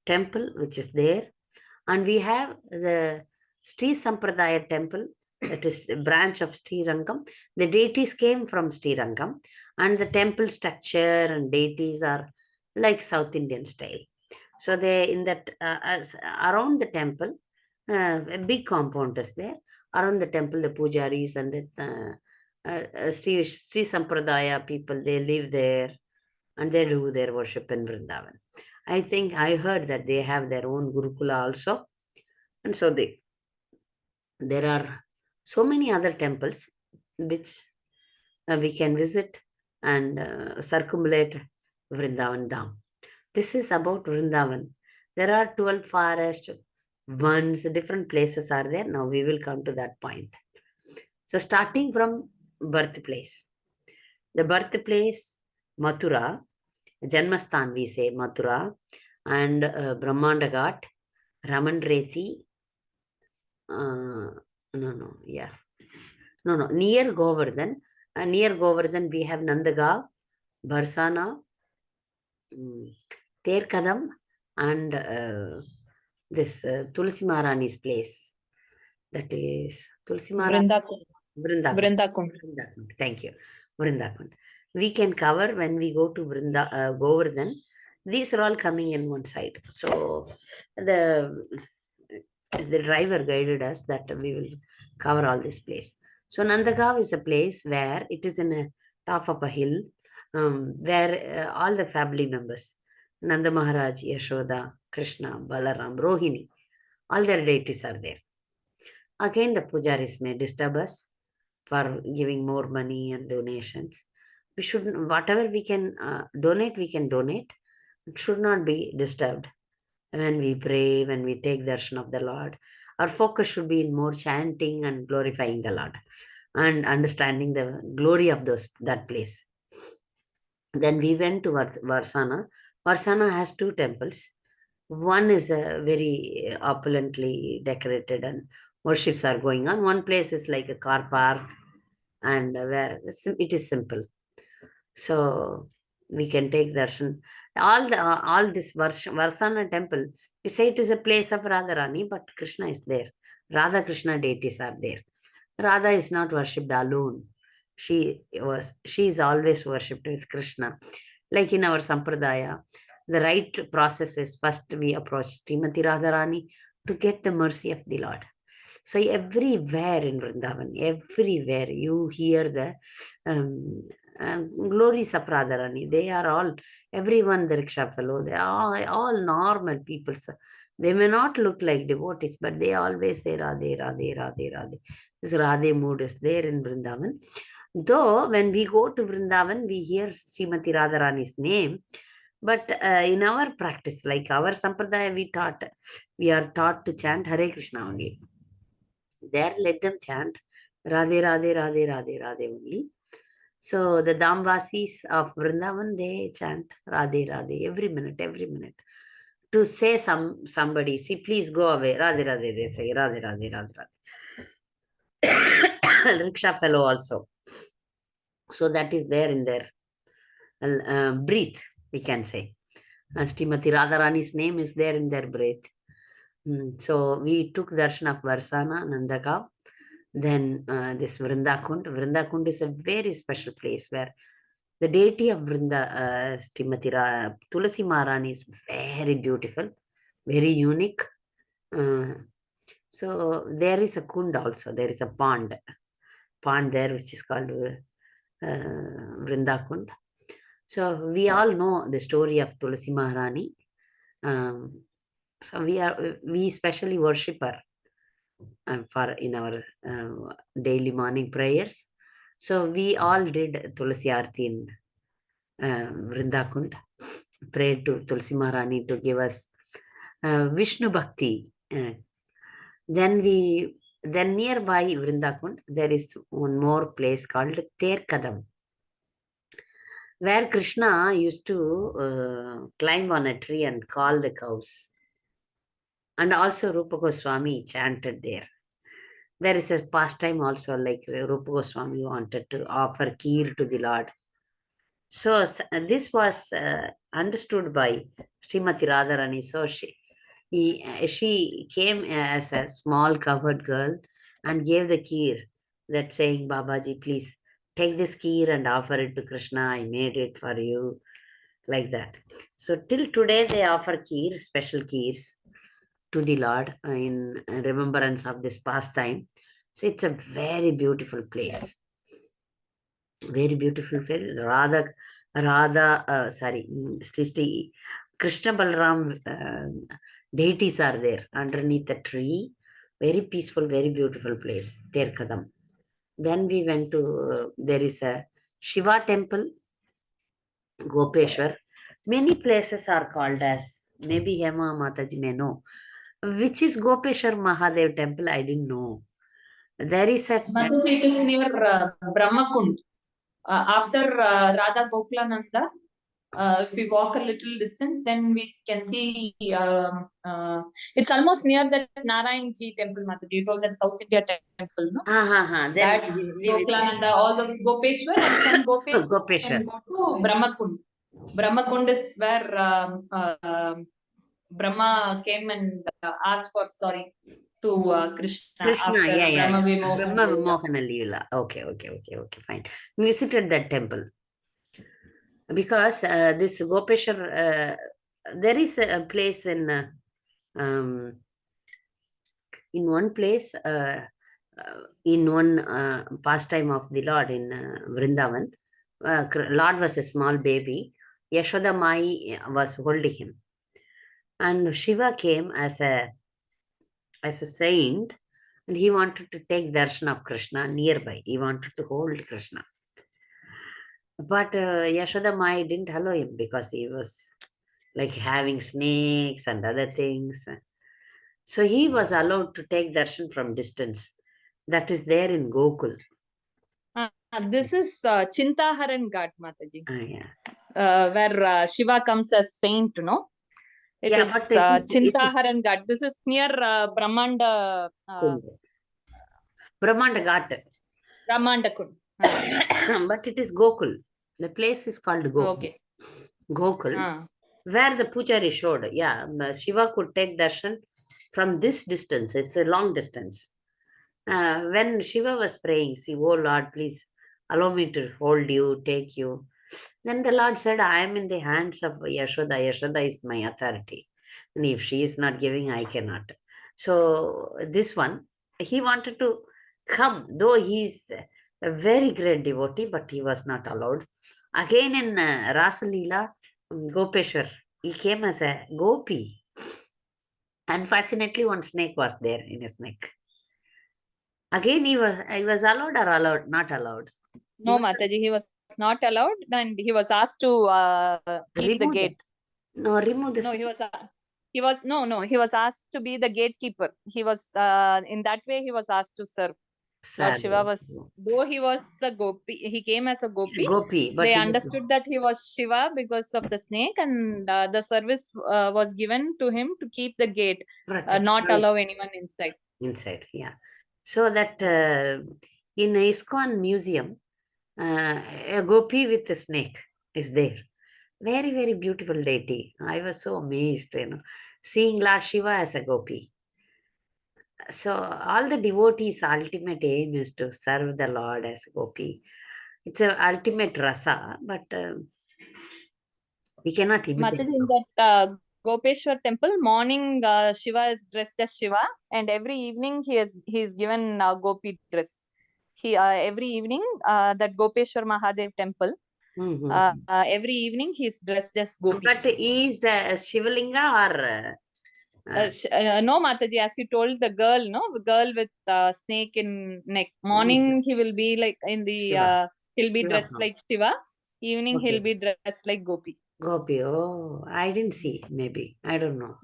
temple, which is there. And we have the Sri Sampradaya temple, that is a branch of Sri Rangam. The deities came from Sri Rangam, and the temple structure and deities are like South Indian style. So they in that around the temple, a big compound is there. Around the temple, the pujaris and the Sri Sampradaya people, they live there and they do their worship in Vrindavan. I think I heard that they have their own Gurukula also. And so there are so many other temples which we can visit and circumambulate Vrindavan Dham. This is about Vrindavan. There are 12 forest ones, different places are there. Now we will come to that point. So starting from birthplace. The birthplace, Mathura, Janmasthan we say Mathura, and Brahmanda Ghat, Raman Reti, yeah. No, near Govardhan. Near Govardhan we have Nandagaon, Barsana, Terkadam, and this Tulsi Maharani's place. That is Tulsi Maharani. Vrindakund. Vrindakund. Vrindakund. Vrindakund. Thank you. Vrindakund. We can cover when we go to Govardhan. These are all coming in one side. So the driver guided us that we will cover all this place. So Nandagaon is a place where it is in a top of a hill, where all the family members, Nanda Maharaj, Yashoda, Krishna, Balaram, Rohini, all their deities are there. Again, the pujaris may disturb us for giving more money and donations. We should, whatever we can donate, we can donate. It should not be disturbed. When we pray, when we take darshan of the Lord, our focus should be in more chanting and glorifying the Lord and understanding the glory of that place. Then we went to Varsana. Varsana has two temples. One is very opulently decorated and worships are going on. One place is like a car park and where it is simple. So we can take darshan. All this Varsana temple, we say it is a place of Radharani, but Krishna is there. Radha Krishna deities are there. Radha is not worshipped alone. She is always worshipped with Krishna. Like in our Sampradaya, the right process is first we approach Srimati Radharani to get the mercy of the Lord. So everywhere in Vrindavan, everywhere you hear the glories of Radharani. They are all, everyone the rickshaw fellow, they are all normal people. They may not look like devotees, but they always say Radhe, Radhe, Radhe, Radhe. This Radhe mood is there in Vrindavan. Though when we go to Vrindavan, we hear Srimati Radharani's name, but in our practice, like our Sampradaya, we are taught to chant Hare Krishna only. There, let them chant Radhe, Radhe, Radhe, Radhe, Radhe only. So the Damvasis of Vrindavan, they chant Radhe, Radhe every minute. To say somebody, see, please go away. Radhe, Radhe, they say Radhe, Radhe, Radhe, Radhe. Rickshaw fellow also. So that is there in their breath, we can say. Srimati Radharani's name is there in their breath. So we took darshan of Varsana, Nandagaon. Then this Vrindakund. Vrindakund is a very special place where the deity of Srimati Tulasi Maharani is very beautiful, very unique. So there is a kund also. There is a pond there which is called Vrindakund. So we all know the story of Tulasi Maharani. So we especially worship her for in our daily morning prayers. So we all did Tulasi Aarti in Vrindakund, prayed to Tulsi Maharani to give us Vishnu Bhakti. Then nearby Vrindakund, there is one more place called Terkadam, where Krishna used to climb on a tree and call the cows. And also Rupa Goswami chanted there. There is a pastime also, like Rupa Goswami wanted to offer kheer to the Lord. So this was understood by Srimati Radharani. So she came as a small covered girl and gave the kheer, that saying, Babaji, please take this kheer and offer it to Krishna. I made it for you, like that. So till today they offer kheer, special kheers to the Lord in remembrance of this pastime. So it's a very beautiful place. Very beautiful place. Srishti Krishna Balaram deities are there underneath the tree. Very peaceful, very beautiful place, Terkadam. Then we went to, there is a Shiva temple, Gopeshwar. Many places are called as, maybe Hema Mataji may know. Which is Gopeshwar Mahadev temple? I didn't know. There is a Mataji, it is near Brahmakund. After Radha Gokulananda, if we walk a little distance, then we can see it's almost near that Narayan Ji temple, Mataji. You told that South India temple, no? Then That Gokulananda, all those Gopeshwar, and from Gopeshwar you Gopeshwar. can go to Brahmakund. Brahmakund is where Brahma came and asked for sorry to Krishna Krishna, after yeah. Brahma Brahma Vimohana. Vimohana Leela. Okay, fine. We visited that temple because this Gopeshwar, there is a place um, in one place, in one pastime of the Lord in Vrindavan. Lord was a small baby. Yashoda Mai was holding him, and Shiva came as a saint, and he wanted to take darshan of Krishna nearby. He wanted to hold Krishna. But Yashoda Mai didn't allow him because he was like having snakes and other things. So he was allowed to take darshan from distance. That is there in Gokul. This is Chintaharan Ghat, Mataji, Yeah. where Shiva comes as saint, no? It Yeah, is but it is Chintaharan Ghat. This is near Brahmanda Kund. Brahmanda Ghat. Brahmanda Kund. But it is Gokul. The place is called Okay. Gokul, where the Pujari showed. Yeah, Shiva could take darshan from this distance. It's a long distance. When Shiva was praying, see, oh Lord, please allow me to hold you, take you. Then the Lord said, I am in the hands of Yashoda. Yashoda is my authority. And if she is not giving, I cannot. So this one, he wanted to come, though he is a very great devotee, but he was not allowed. Again in Rasa Leela, Gopeshwar, he came as a gopi. Unfortunately, one snake was there in his neck. Again, he was allowed or allowed, not allowed. No, Mataji, he was not allowed, and he was asked to keep the Remove them. gate. No, remove the No, snake. he was asked to be the gatekeeper. He was in that way he was asked to serve. Lord Sad. Shiva was, though he was a gopi, he came as a gopi. Gopi, but They he was understood that he was Shiva because of the snake, and the service was given to him to keep the gate, protect not allow anyone inside. inside. Yeah. So that in ISKCON museum, a gopi with a snake is there. Very, very beautiful deity. I was so amazed, seeing Lord Shiva as a gopi. So all the devotees' ultimate aim is to serve the Lord as a gopi. It's a ultimate rasa, but we cannot imitate. Mataji, in that Gopeshwar temple, morning Shiva is dressed as Shiva, and every evening he is given gopi dress. He every evening that Gopeshwar Mahadev temple, Mm-hmm. every evening he is dressed as gopi. But is Shivalinga or No, Mataji, as you told the girl, no, the girl with snake in neck. Morning he will be like in the Shiva? he'll be Shiva dressed form. like Shiva. Evening he'll Okay. be dressed like Gopi. Gopi. Oh, I didn't see. Maybe I don't know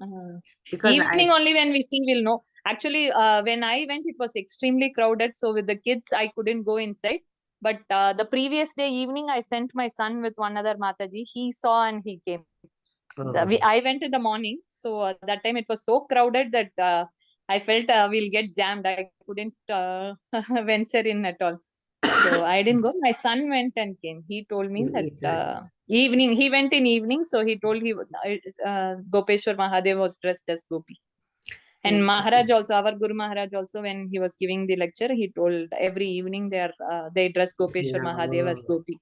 because Evening only when we see we'll know. Actually, when I went, it was extremely crowded. So with the kids, I couldn't go inside. But the previous day evening, I sent my son with one other Mataji. He saw and he came. Oh, I went in the morning, so that time it was so crowded that I felt we'll get jammed. I couldn't venture in at all. So I didn't go. My son went and came. He told me that it's a evening. He went in evening, so he told Gopeshwar Mahadev was dressed as Gopi. And Maharaj also, our Guru Maharaj also, when he was giving the lecture, he told every evening they dress Gopeshwar Mahadev as Gopi.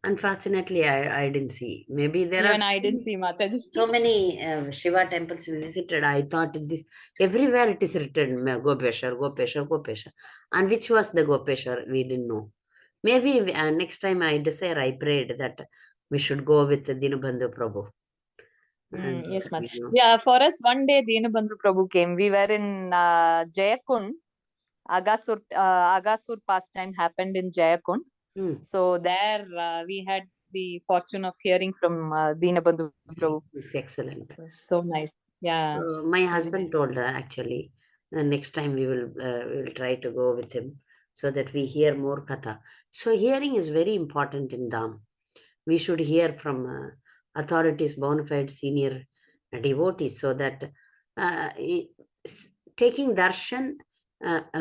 Unfortunately, I didn't see. Maybe there are Even I didn't see Mataji. so many Shiva temples we visited. I thought this everywhere it is written Gopeshwar, Gopeshwar, Gopeshwar. And which was the Gopeshwar? We didn't know. Maybe next time I desire, I prayed that we should go with Dinabandhu Prabhu. And Yes, ma'am. you know, Yeah, for us, one day Dinabandhu Prabhu came. We were in Jayakund. Agasur pastime happened in Jayakund. hmm, So there we had the fortune of hearing from Dinabandhu Prabhu. it's excellent. It was so nice. Yeah, My very husband nice. told her actually, next time we will try to go with him so that we hear more katha. So hearing is very important in Dham. We should hear from authorities, bona fide senior devotees, so that uh, i- taking darshan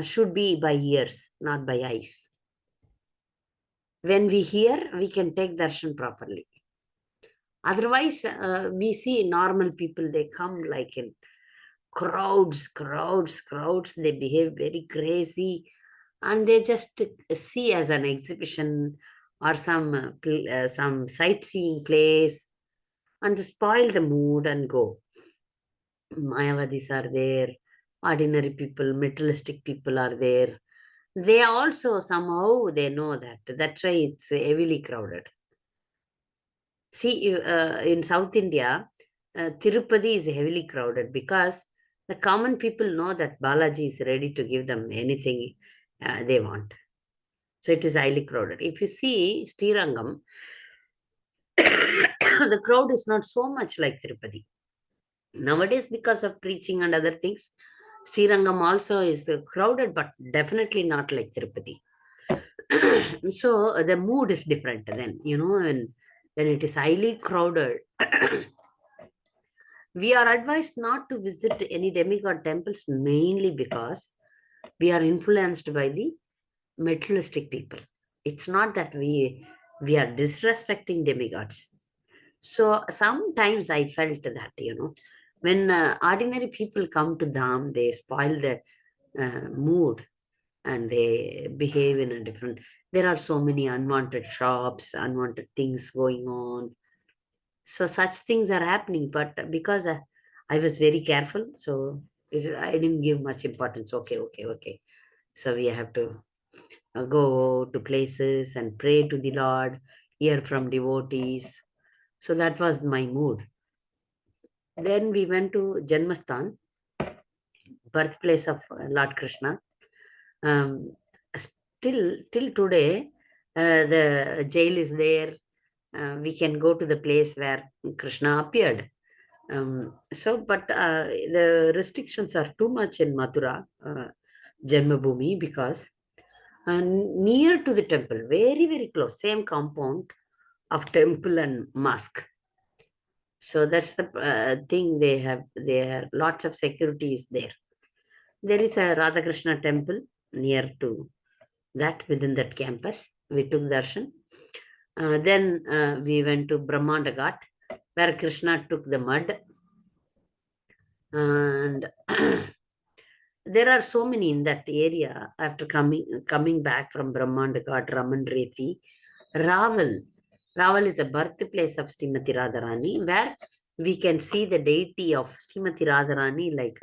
should be by ears, not by eyes. When we hear, we can take darshan properly. Otherwise, we see normal people, they come like in crowds. They behave very crazy, and they just see as an exhibition or some sightseeing place and spoil the mood and go. Mayavadis are there, ordinary people, materialistic people are there. They also somehow they know that. That's why it's heavily crowded. See, in South India, Tirupati is heavily crowded because the common people know that Balaji is ready to give them anything they want. So it is highly crowded. If you see Srirangam, the crowd is not so much like Tirupati. Nowadays, because of preaching and other things, Srirangam also is crowded, but definitely not like Tirupati. So the mood is different then, when it is highly crowded. We are advised not to visit any demigod temples mainly because we are influenced by the materialistic people. It's not that we are disrespecting demigods. So sometimes I felt that, when ordinary people come to Dham, they spoil the mood and they behave in a different. There are so many unwanted shops, unwanted things going on. So such things are happening, but because I was very careful, so I didn't give much importance. Okay. So we have to go to places and pray to the Lord, hear from devotees. So that was my mood. Then we went to Janmasthan, birthplace of Lord Krishna. Still till today, the jail is there. We can go to the place where Krishna appeared. But the restrictions are too much in Mathura, Janmabhoomi, because near to the temple, very, very close, same compound of temple and mosque. So that's the thing they have. There lots of security is there. There is a Radha Krishna temple near to that within that campus. We took darshan. Then we went to Brahmanda Ghat, where Krishna took the mud. And there are so many in that area. After coming back from Brahmanda Ghat, Raman Reti, Raval. Raval is a birthplace of Srimati Radharani, where we can see the deity of Srimati Radharani like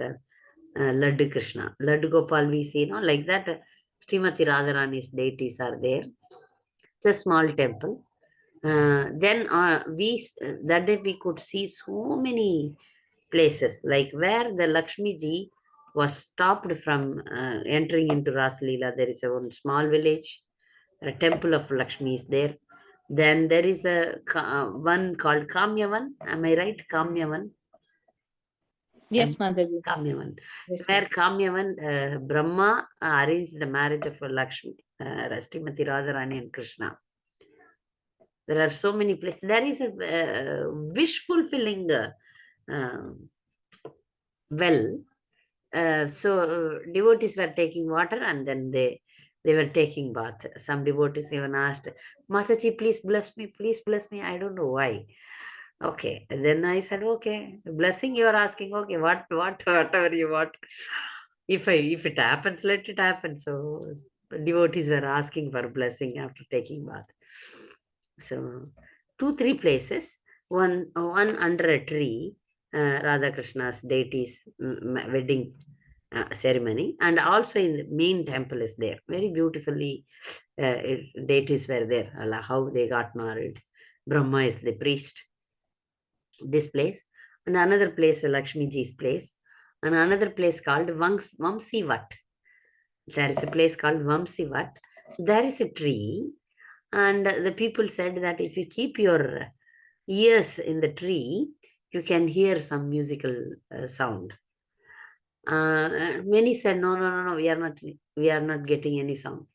Laddu Krishna. Laddu Gopal we see, like that. Srimati Radharani's deities are there. It's a small temple. Then that day we could see so many places, like where the Lakshmi ji was stopped from entering into Ras Leela. There is a one small village, a temple of Lakshmi is there. Then there is one called Kamyavan. Am I right? Kamyavan. Yes, Madhavi. Kamyavan. Yes, Where ma'am. Kamyavan, Brahma arranged the marriage of Lakshmi, Srimati Radharani and Krishna. There are so many places. There is a wish fulfilling um well. So devotees were taking water and then they were taking bath. Some devotees even asked, Masaji, please bless me. I don't know why. Okay. And then I said, okay, blessing you are asking. Okay, whatever you want. If it happens, let it happen. So devotees were asking for blessing after taking bath. So two, three places. One under a tree, Radha Krishna's deity's wedding ceremony, and also in the main temple is there. Very beautifully, deities were there. How they got married. Brahma is the priest. This place. and another place, Lakshmi Ji's place, and another place called Vamsivat. There is a place called Vamsivat. There is a tree, and the people said that if you keep your ears in the tree, you can hear some musical sound. Many said, no, no, no, no, we are not getting any sound.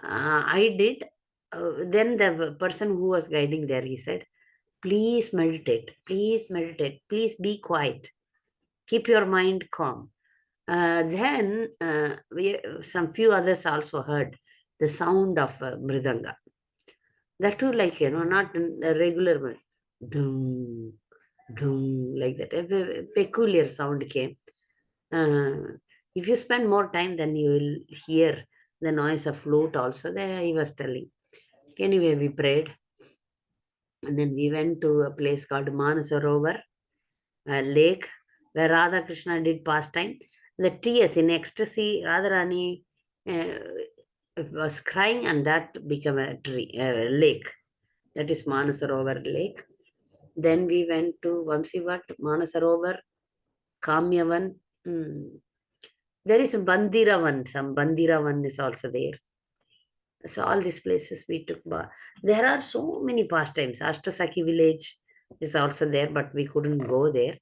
I did. Then the person who was guiding there, he said, please meditate, please be quiet, keep your mind calm. Then some few others also heard the sound of mridanga. That too, like, not in a regular one. Dum, dum, like that. A peculiar sound came. Uh, if you spend more time, then you will hear the noise of flute also. There he was telling. Anyway, we prayed. And then we went to a place called Manasarovar, a lake, where Radha Krishna did pastime. The tears in ecstasy, Radharani was crying, and that became a lake. That is Manasarovar lake. Then we went to Vamsivat, Manasarovar, Kamyavan. There is Bandiravan. Some Bandiravan is also there. So all these places we took. There are so many pastimes. Ashtasaki village is also there, but we couldn't go there.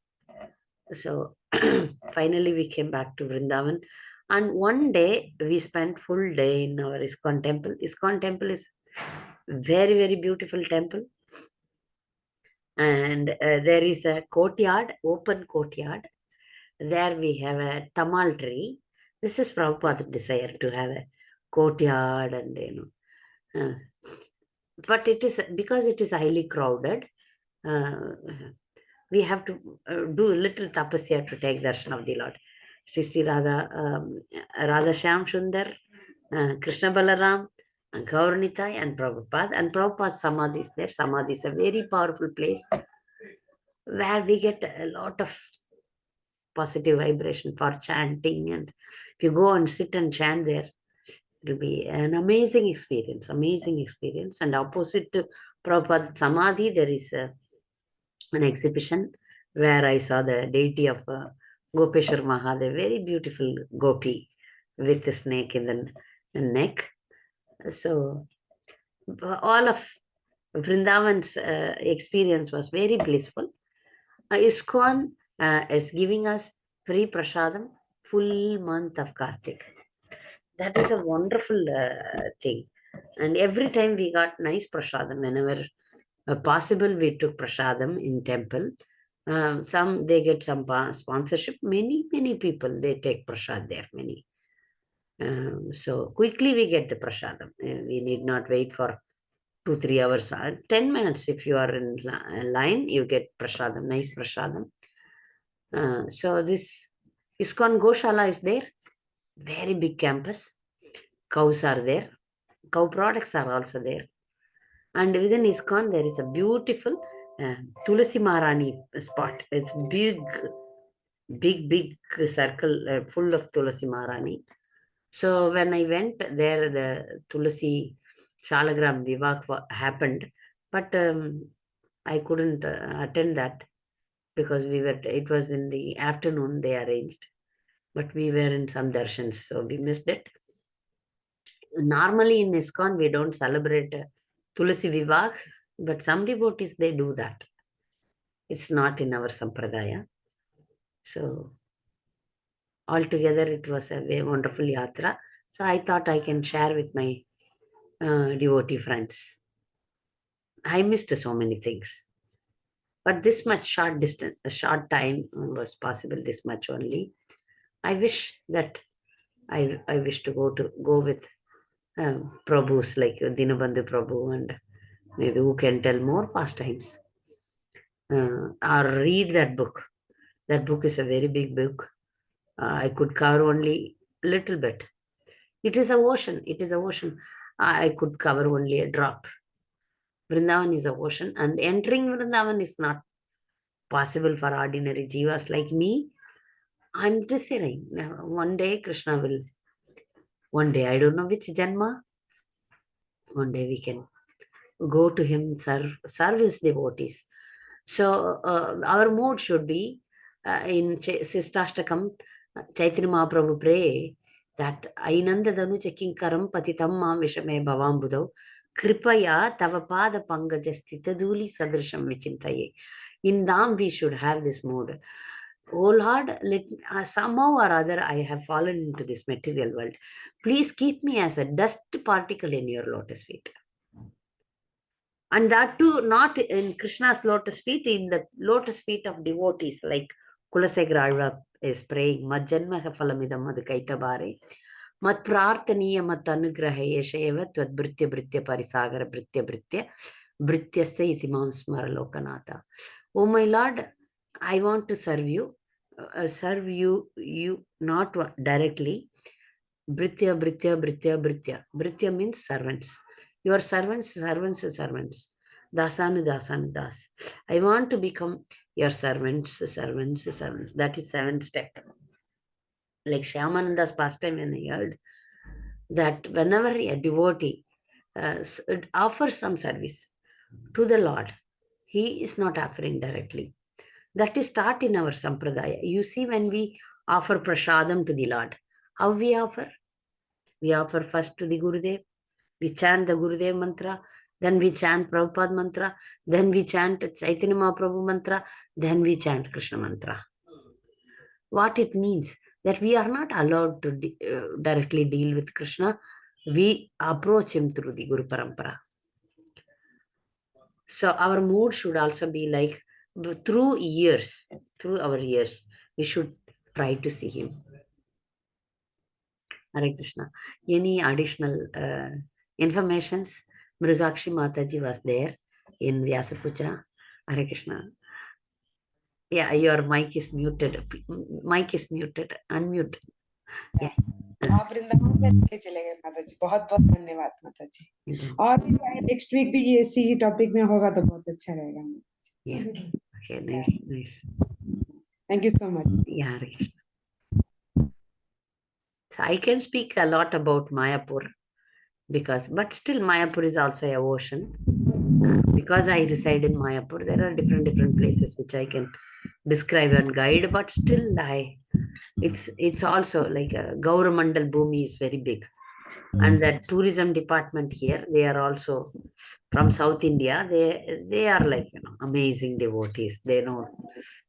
So finally we came back to Vrindavan. And one day we spent full day in our ISKCON temple. ISKCON temple is very, very beautiful temple. And there is a courtyard, open courtyard. There we have a tamal tree. This is Prabhupada's desire to have a courtyard and, but it is because it is highly crowded. Uh, we have to do a little tapasya to take darshan of the Lord. Sri Radha, Radha Shyam Sundar, Krishna Balaram, Gauranitai, and Prabhupada. And Prabhupada's Samadhi is there. Samadhi is a very powerful place where we get a lot of positive vibration for chanting. And if you go and sit and chant there, it will be an amazing experience, amazing experience. And opposite to Prabhupada Samadhi, there is an exhibition where I saw the deity of Gopeshwar Mahadev, very beautiful gopi with a snake in the neck. So all of Vrindavan's experience was very blissful. ISKCON is giving us free prasadam full month of Kartik. That is a wonderful thing. And every time we got nice prasadam, whenever possible, we took prasadam in temple. Some they get some sponsorship. Many people they take prasad there. Many. So quickly we get the prasadam. We need not wait for 2-3 hours. 10 minutes if you are in line, you get prasadam. Nice prasadam. So this ISKCON Goshala is there. Very big campus. Cows are there. Cow products are also there. And within ISKCON, there is a beautiful Tulasi Maharani spot. It's big circle full of Tulasi Maharani. So when I went there, the Tulasi Shalagram Vivak happened, but I couldn't attend that because it was in the afternoon they arranged, but we were in some darshans, so we missed it. Normally in ISKCON, we don't celebrate Tulasi Vivak, but some devotees, they do that. It's not in our sampradaya. So altogether, it was a very wonderful yatra. So I thought I can share with my devotee friends. I missed so many things. But this much short distance, a short time was possible, this much only. I wish that I wish to go with Prabhus like Dinabandhu Prabhu, and maybe who can tell more pastimes. Or read that book. That book is a very big book. I could cover only little bit. It is a ocean. It is a ocean. I could cover only a drop. Vrindavan is a ocean, and entering Vrindavan is not possible for ordinary jivas like me. I'm desiring. One day Krishna will, one day, I don't know which Janma, one day we can go to him, serve his devotees. So our mood should be in Sistashtakam, Chaitanya Mahaprabhu pray that Ainanda Danu Kinkaram Patitam Mam Vishame Bhavambudo Kripaya Tavapada Pangajastitaduli Sadrasham Vichintaye. In Dham we should have this mood. Oh Lord, somehow or other I have fallen into this material world. Please keep me as a dust particle in your lotus feet. And that too, not in Krishna's lotus feet, in the lotus feet of devotees, like Kulasegra is praying, Majjanmaha Phalamidam Madhukaitabare, Mat Prarthaniya Mat Anugraha Yeshayava, Tvad Britya Britya Parisagara Britya Britya, Brityasta Itimam Smara Lokanatha. Oh my Lord, I want to serve you not directly. Britya, Britya, Britya, Britya. Britya means servants. Your servants, servants, servants. Dasanu, Dasanu, Das. I want to become your servants, servants, servants. That is seventh step. Like Shyamananda's pastime, when I heard that whenever a devotee offers some service to the Lord, he is not offering directly. That is taught in our sampradaya. You see, when we offer prasadam to the Lord, how we offer? We offer first to the Gurudev. We chant the Gurudev mantra, then we chant Prabhupada mantra, then we chant Chaitanya Mahaprabhu mantra, then we chant Krishna mantra. What it means that we are not allowed to directly deal with Krishna. We approach him through the Guru Parampara. So our mood should also be like through our years, we should try to see him. Hare Krishna. Any additional informations? Mrigakshi Mataji was there in Vyasapuja. Hare Krishna. Yeah, your mic is muted. Mic is muted. Unmute. Yeah. आप वृंदावन में लेके चले गए माता जी, बहुत बहुत धन्यवाद माता जी। और नेक्स्ट वीक भी ये इसी टॉपिक में होगा तो बहुत अच्छा रहेगा। Yeah. Okay, nice, nice. Thank you so much. Yeah, Hare Krishna. So I can speak a lot about Mayapur but still Mayapur is also a ocean. Because I reside in Mayapur, there are different places which I can describe and guide, but still it's also like Gauramandal Bhumi is very big. And the tourism department here, they are also from South India. They are like, amazing devotees. They know,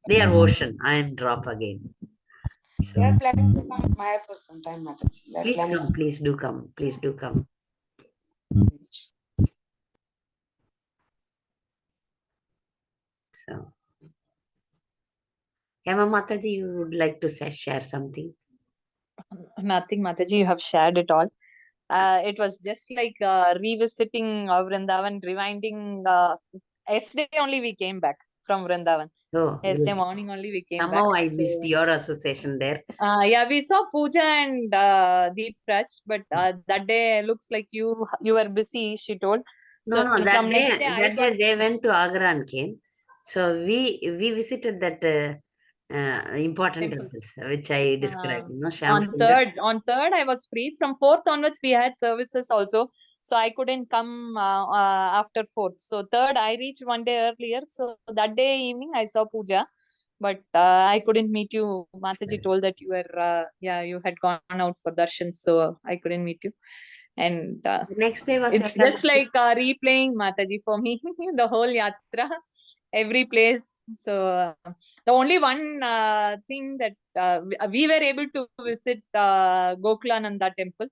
they are ocean and drop again. So, We are planning to come to Mayapur sometime, Mataji. please come, please do come, please do come. So, Hema Mataji, you would like to share something? Nothing, Mataji, you have shared it all. It was just like revisiting Vrindavan, rewinding. Yesterday only we came back from Vrindavan. Oh, Yesterday morning only we came somehow back. I missed your association there. Yeah, we saw Pooja and Deep Raj, but that day looks like you were busy, she told. So No, that from next day, day, day they went to Agra and came. So we visited that important temples, which I described. On third, I was free. From fourth onwards, we had services also. So I couldn't come after fourth. So third, I reached one day earlier. So that day evening, I saw Pooja. But I couldn't meet you. Mataji told that you were, you had gone out for darshan. So I couldn't meet you. And the next day was it's just like replaying Mataji for me, the whole yatra, every place. So the only one thing that we were able to visit Gokulananda temple.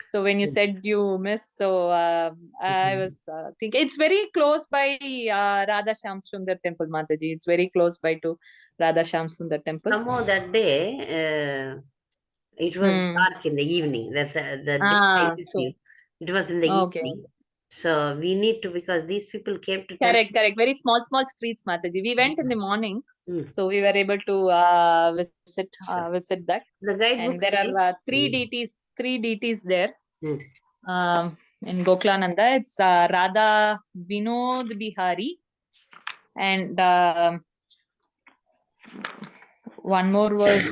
So when you said you missed, so I was thinking it's very close by Radha Shyam Sundar temple, Mataji. It's very close by to Radha Shyam Sundar temple. Somehow that day, it was dark in the evening. That the day I missed you. It was in the evening. So we need to, because these people came to correct. Very small streets, Mataji. We went in the morning, so we were able to visit that. The guidebook and there are three deities there. In Gokulananda, it's Radha Vinod Bihari, and one more was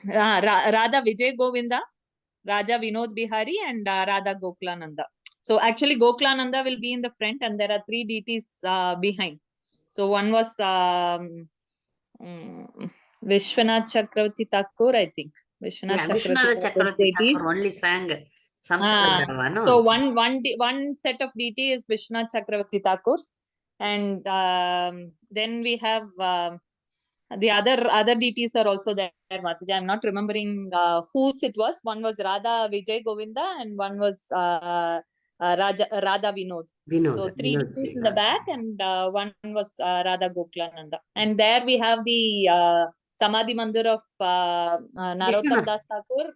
Radha Vijay Govinda, Raja Vinod Bihari, and Radha Gokulananda. So actually Goklananda will be in the front and there are three deities behind. So one was Vishwanath Chakravarti Thakur, I think. Vishwanath Yeah, Chakravarti Vishwanath Thakur Chakravarti deities. Thakur only sang Ah, Samskara no? so one set of deity is Vishwanath Chakravarti Thakur's, and then we have the other deities are also there, Mataji. I'm not remembering whose it was. One was Radha Vijay Govinda and one was Radha Vinod. So three deities Vinodji, in the back and one was Radha Goklananda. And there we have the Samadhi Mandir of Narottam Vishwanath Das Thakur.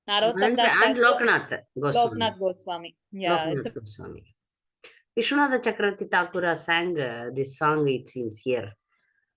Narottam and, Das and Thakur, Lokanath Goswami. Loknath Goswami. Yeah, it's Lokanath Goswami. Vishwanath Chakravarti Thakur sang this song, it seems, here.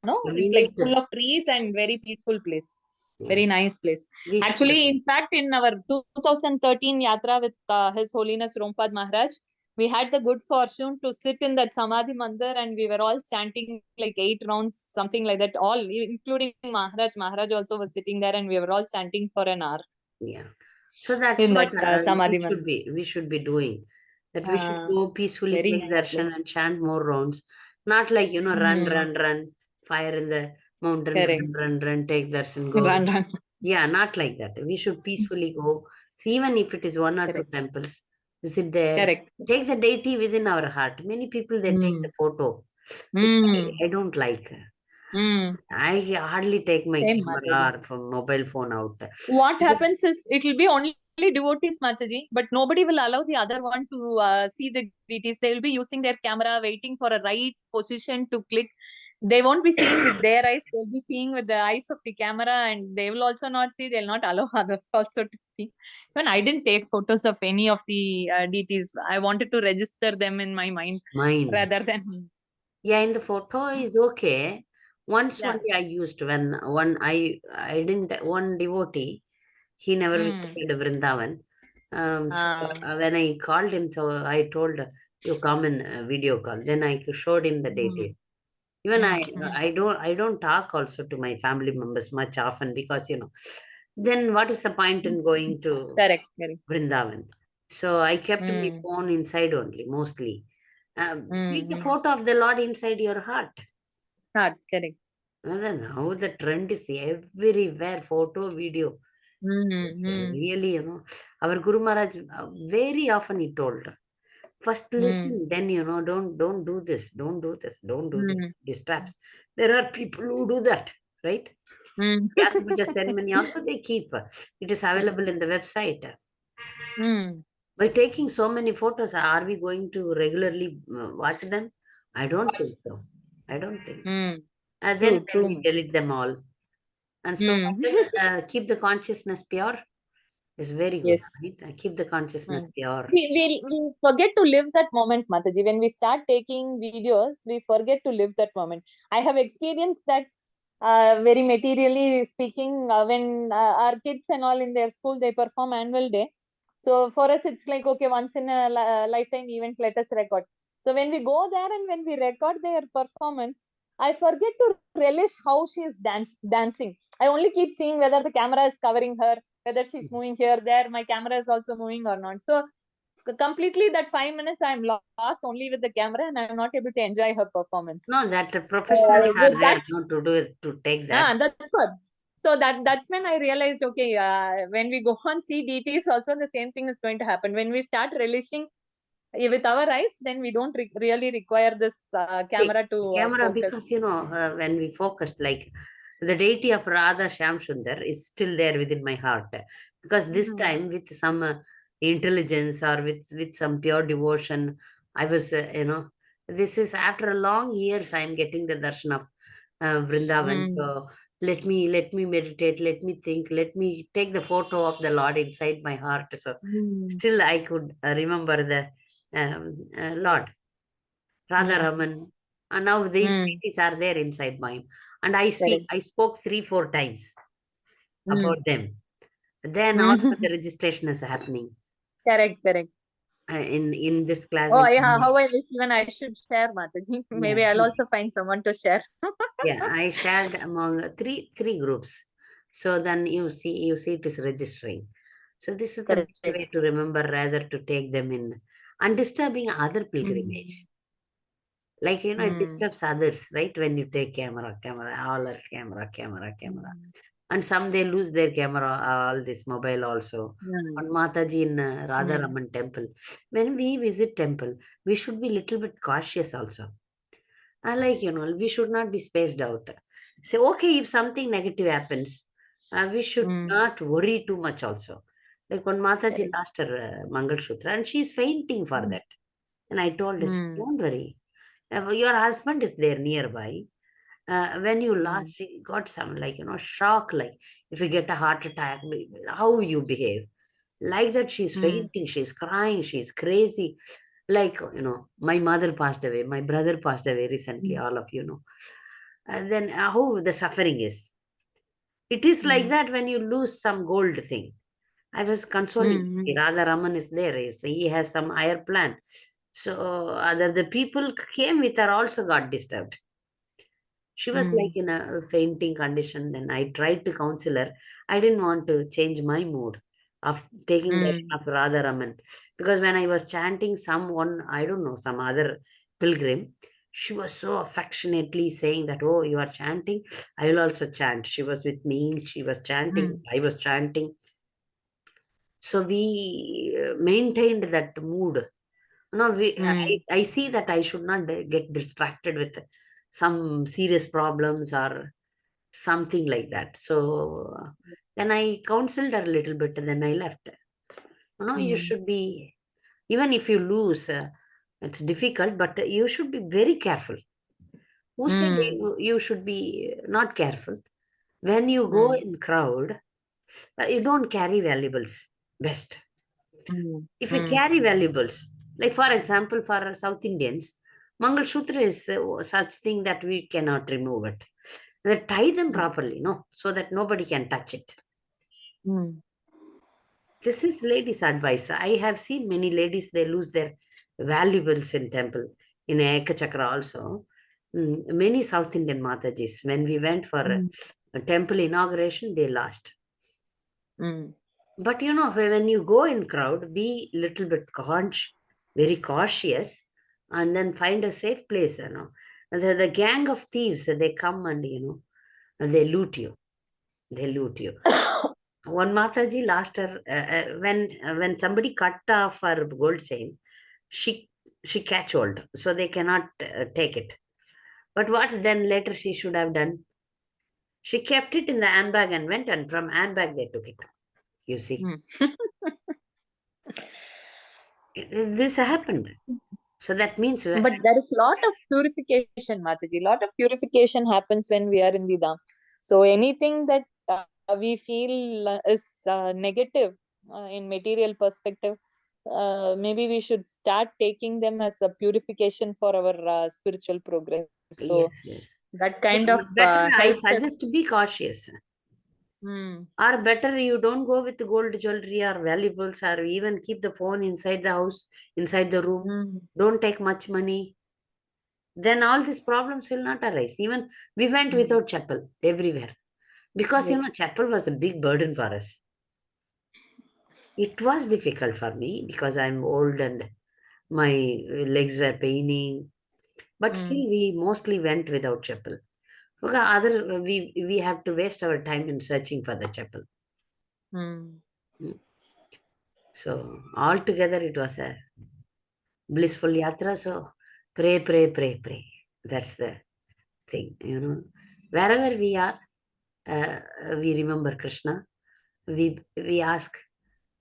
So we it's need like to, full of trees and very peaceful place. yeah, Very nice place. we should, Actually, in fact, in our 2013 yatra with His Holiness Rompad Maharaj, we had the good fortune to sit in that Samadhi Mandir and we were all chanting like 8 rounds, something like that, all, including Maharaj. Maharaj also was sitting there and we were all chanting for an hour yeah. So that's in what that Samadhi Mandir. we should be doing. That we should Uh, go peacefully very take nice place. darshan and chant more rounds. Not like, run, fire in the mountain, Correct. run, take darshan, go. Run, run. Yeah, not like that. We should peacefully go. So even if it is one or two Correct. temples, visit there, Correct. take the deity within our heart. Many people, they take the photo, which Mm. I don't like. Mm. I hardly take my Same, Mataji. camera or from mobile phone out. What happens is it will be only devotees, Mataji, but nobody will allow the other one to see the deities. They will be using their camera, waiting for a right position to click. They won't be seeing with their eyes. They'll be seeing with the eyes of the camera, and they will also not see. They'll not allow others also to see. Even I didn't take photos of any of the deities. I wanted to register them in my mind Mind. rather than. Yeah, in the photo is okay. Once Yeah. only I used when I didn't one devotee, he never visited Vrindavan. When I called him, so I told you come in video call. Then I showed him the deities. Even I don't talk also to my family members much often because then what is the point in going to Correct. Correct. Vrindavan? So I kept my Mm. phone inside only mostly. Take a Mm. photo of the Lord inside your heart. Hard. Correct. Well, then now the trend is everywhere, photo, video. Really, our Guru Maharaj very often he told, first listen, then don't do this, don't do this, don't do this. Distracts. There are people who do that, right? Vyasa Puja ceremony also they keep. It is available in the website. By taking so many photos, are we going to regularly watch them? I don't think so. I don't think. And then True. we delete them all. And so keep the consciousness pure is very good, Yes. right? Keep the consciousness pure. We forget to live that moment, Mataji. When we start taking videos, we forget to live that moment. I have experienced that very materially speaking, when our kids and all in their school, they perform annual day. So for us, it's like, okay, once in a lifetime event, let us record. So when we go there and when we record their performance, I forget to relish how she is dancing. I only keep seeing whether the camera is covering her, whether she's moving here, there, my camera is also moving or not. So completely that 5 minutes, I'm lost only with the camera and I'm not able to enjoy her performance. No, that professionals are With there that, to do it, to take that. that's what. So that's when I realized, okay, when we go on see DTs, also the same thing is going to happen. When we start relishing with our eyes, then we don't really require this camera to Camera, focus. because when we focused, like the deity of Radha Shyam Sundar is still there within my heart, because this time with some intelligence or with some pure devotion, I was this is after a long years I am getting the darshan of Vrindavan. So let me meditate, let me think, let me take the photo of the Lord inside my heart. So still I could remember the Lord Radha Raman. And now these deities are there inside mine. And I spoke 3-4 times about them. Then also the registration is happening Correct. in this class. Oh, yeah. How I wish even I should share, Mataji. Yeah, Maybe I'll also find someone to share. yeah. I shared among three groups. So then you see it is registering. So this is the best Correct. way to remember rather to take them in and disturbing other pilgrimage. Like, it disturbs others, right? When you take camera, all are camera. And some they lose their camera, all this mobile also. On Mataji in Radha Raman temple. When we visit temple, we should be little bit cautious also. I like, we should not be spaced out. Say, okay, if something negative happens, we should not worry too much also. Like when Mataji lost her Mangal Sutra and she's fainting for that. And I told her, don't worry. Your husband is there nearby. When you lost, you got some like, shock, like if you get a heart attack, how you behave. Like that, she's fainting, she's crying, she's crazy. Like, my mother passed away, my brother passed away recently, all of you know. And then how the suffering is. It is like that when you lose some gold thing. I was consoling. Radha Raman is there. He has some higher plan. So the people came with her also got disturbed. She was like in a fainting condition. Then I tried to counsel her. I didn't want to change my mood of taking darshan of Radha Raman. Because when I was chanting someone, I don't know, some other pilgrim, she was so affectionately saying that, oh, you are chanting, I will also chant. She was with me, she was chanting, I was chanting. So we maintained that mood. I see that I should not get distracted with some serious problems or something like that. So then I counseled her a little bit and then I left. You should be, even if you lose, it's difficult, but you should be very careful. Who said you should be not careful? When you go in crowd, you don't carry valuables. Best. If you carry valuables, like for example, for South Indians, Mangal Sutra is such thing that we cannot remove it. They tie them properly, so that nobody can touch it. This is ladies' advice. I have seen many ladies, they lose their valuables in temple, in Ekachakra also. Many South Indian Matajis, when we went for a temple inauguration, they lost. But when you go in crowd, be little bit very cautious, and then find a safe place. The gang of thieves, they come and and they loot you. One Mataji lost her when somebody cut off her gold chain. She catch hold, so they cannot take it. But what then later she should have done? She kept it in the handbag and went, and from handbag they took it. You see. This happened. So that means... But there is lot of purification, Mataji. Lot of purification happens when we are in the Dham. So anything that we feel is negative in material perspective, maybe we should start taking them as a purification for our spiritual progress. So yes. that kind of better, I helps us. suggest to be cautious. Or better, you don't go with gold jewelry or valuables, or even keep the phone inside the house, inside the room. Don't take much money. Then all these problems will not arise. Even we went without chapel everywhere. Because, chapel was a big burden for us. It was difficult for me because I'm old and my legs were paining. But still, we mostly went without chapel. Okay, we have to waste our time in searching for the chapel. So altogether, it was a blissful yatra. So pray. That's the thing, Wherever we are, we remember Krishna. We ask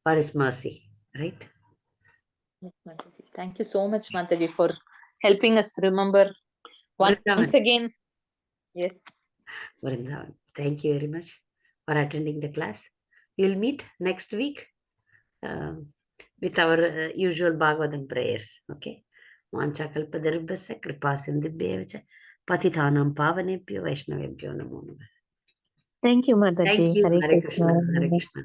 for his mercy, right? Yes, Mataji. Thank you so much, Mataji, for helping us remember once again. Yes. Vrindavan. Thank you very much for attending the class. We'll meet next week with our usual Bhagavatam prayers. Okay. Manchakalpadarubhasya kripa sindhibhyevacha patithanam pavanebhyo vaishnavebhyo namo namah. Thank you, Mataji. Thank you. Hare Hare Krishna. Hare Krishna.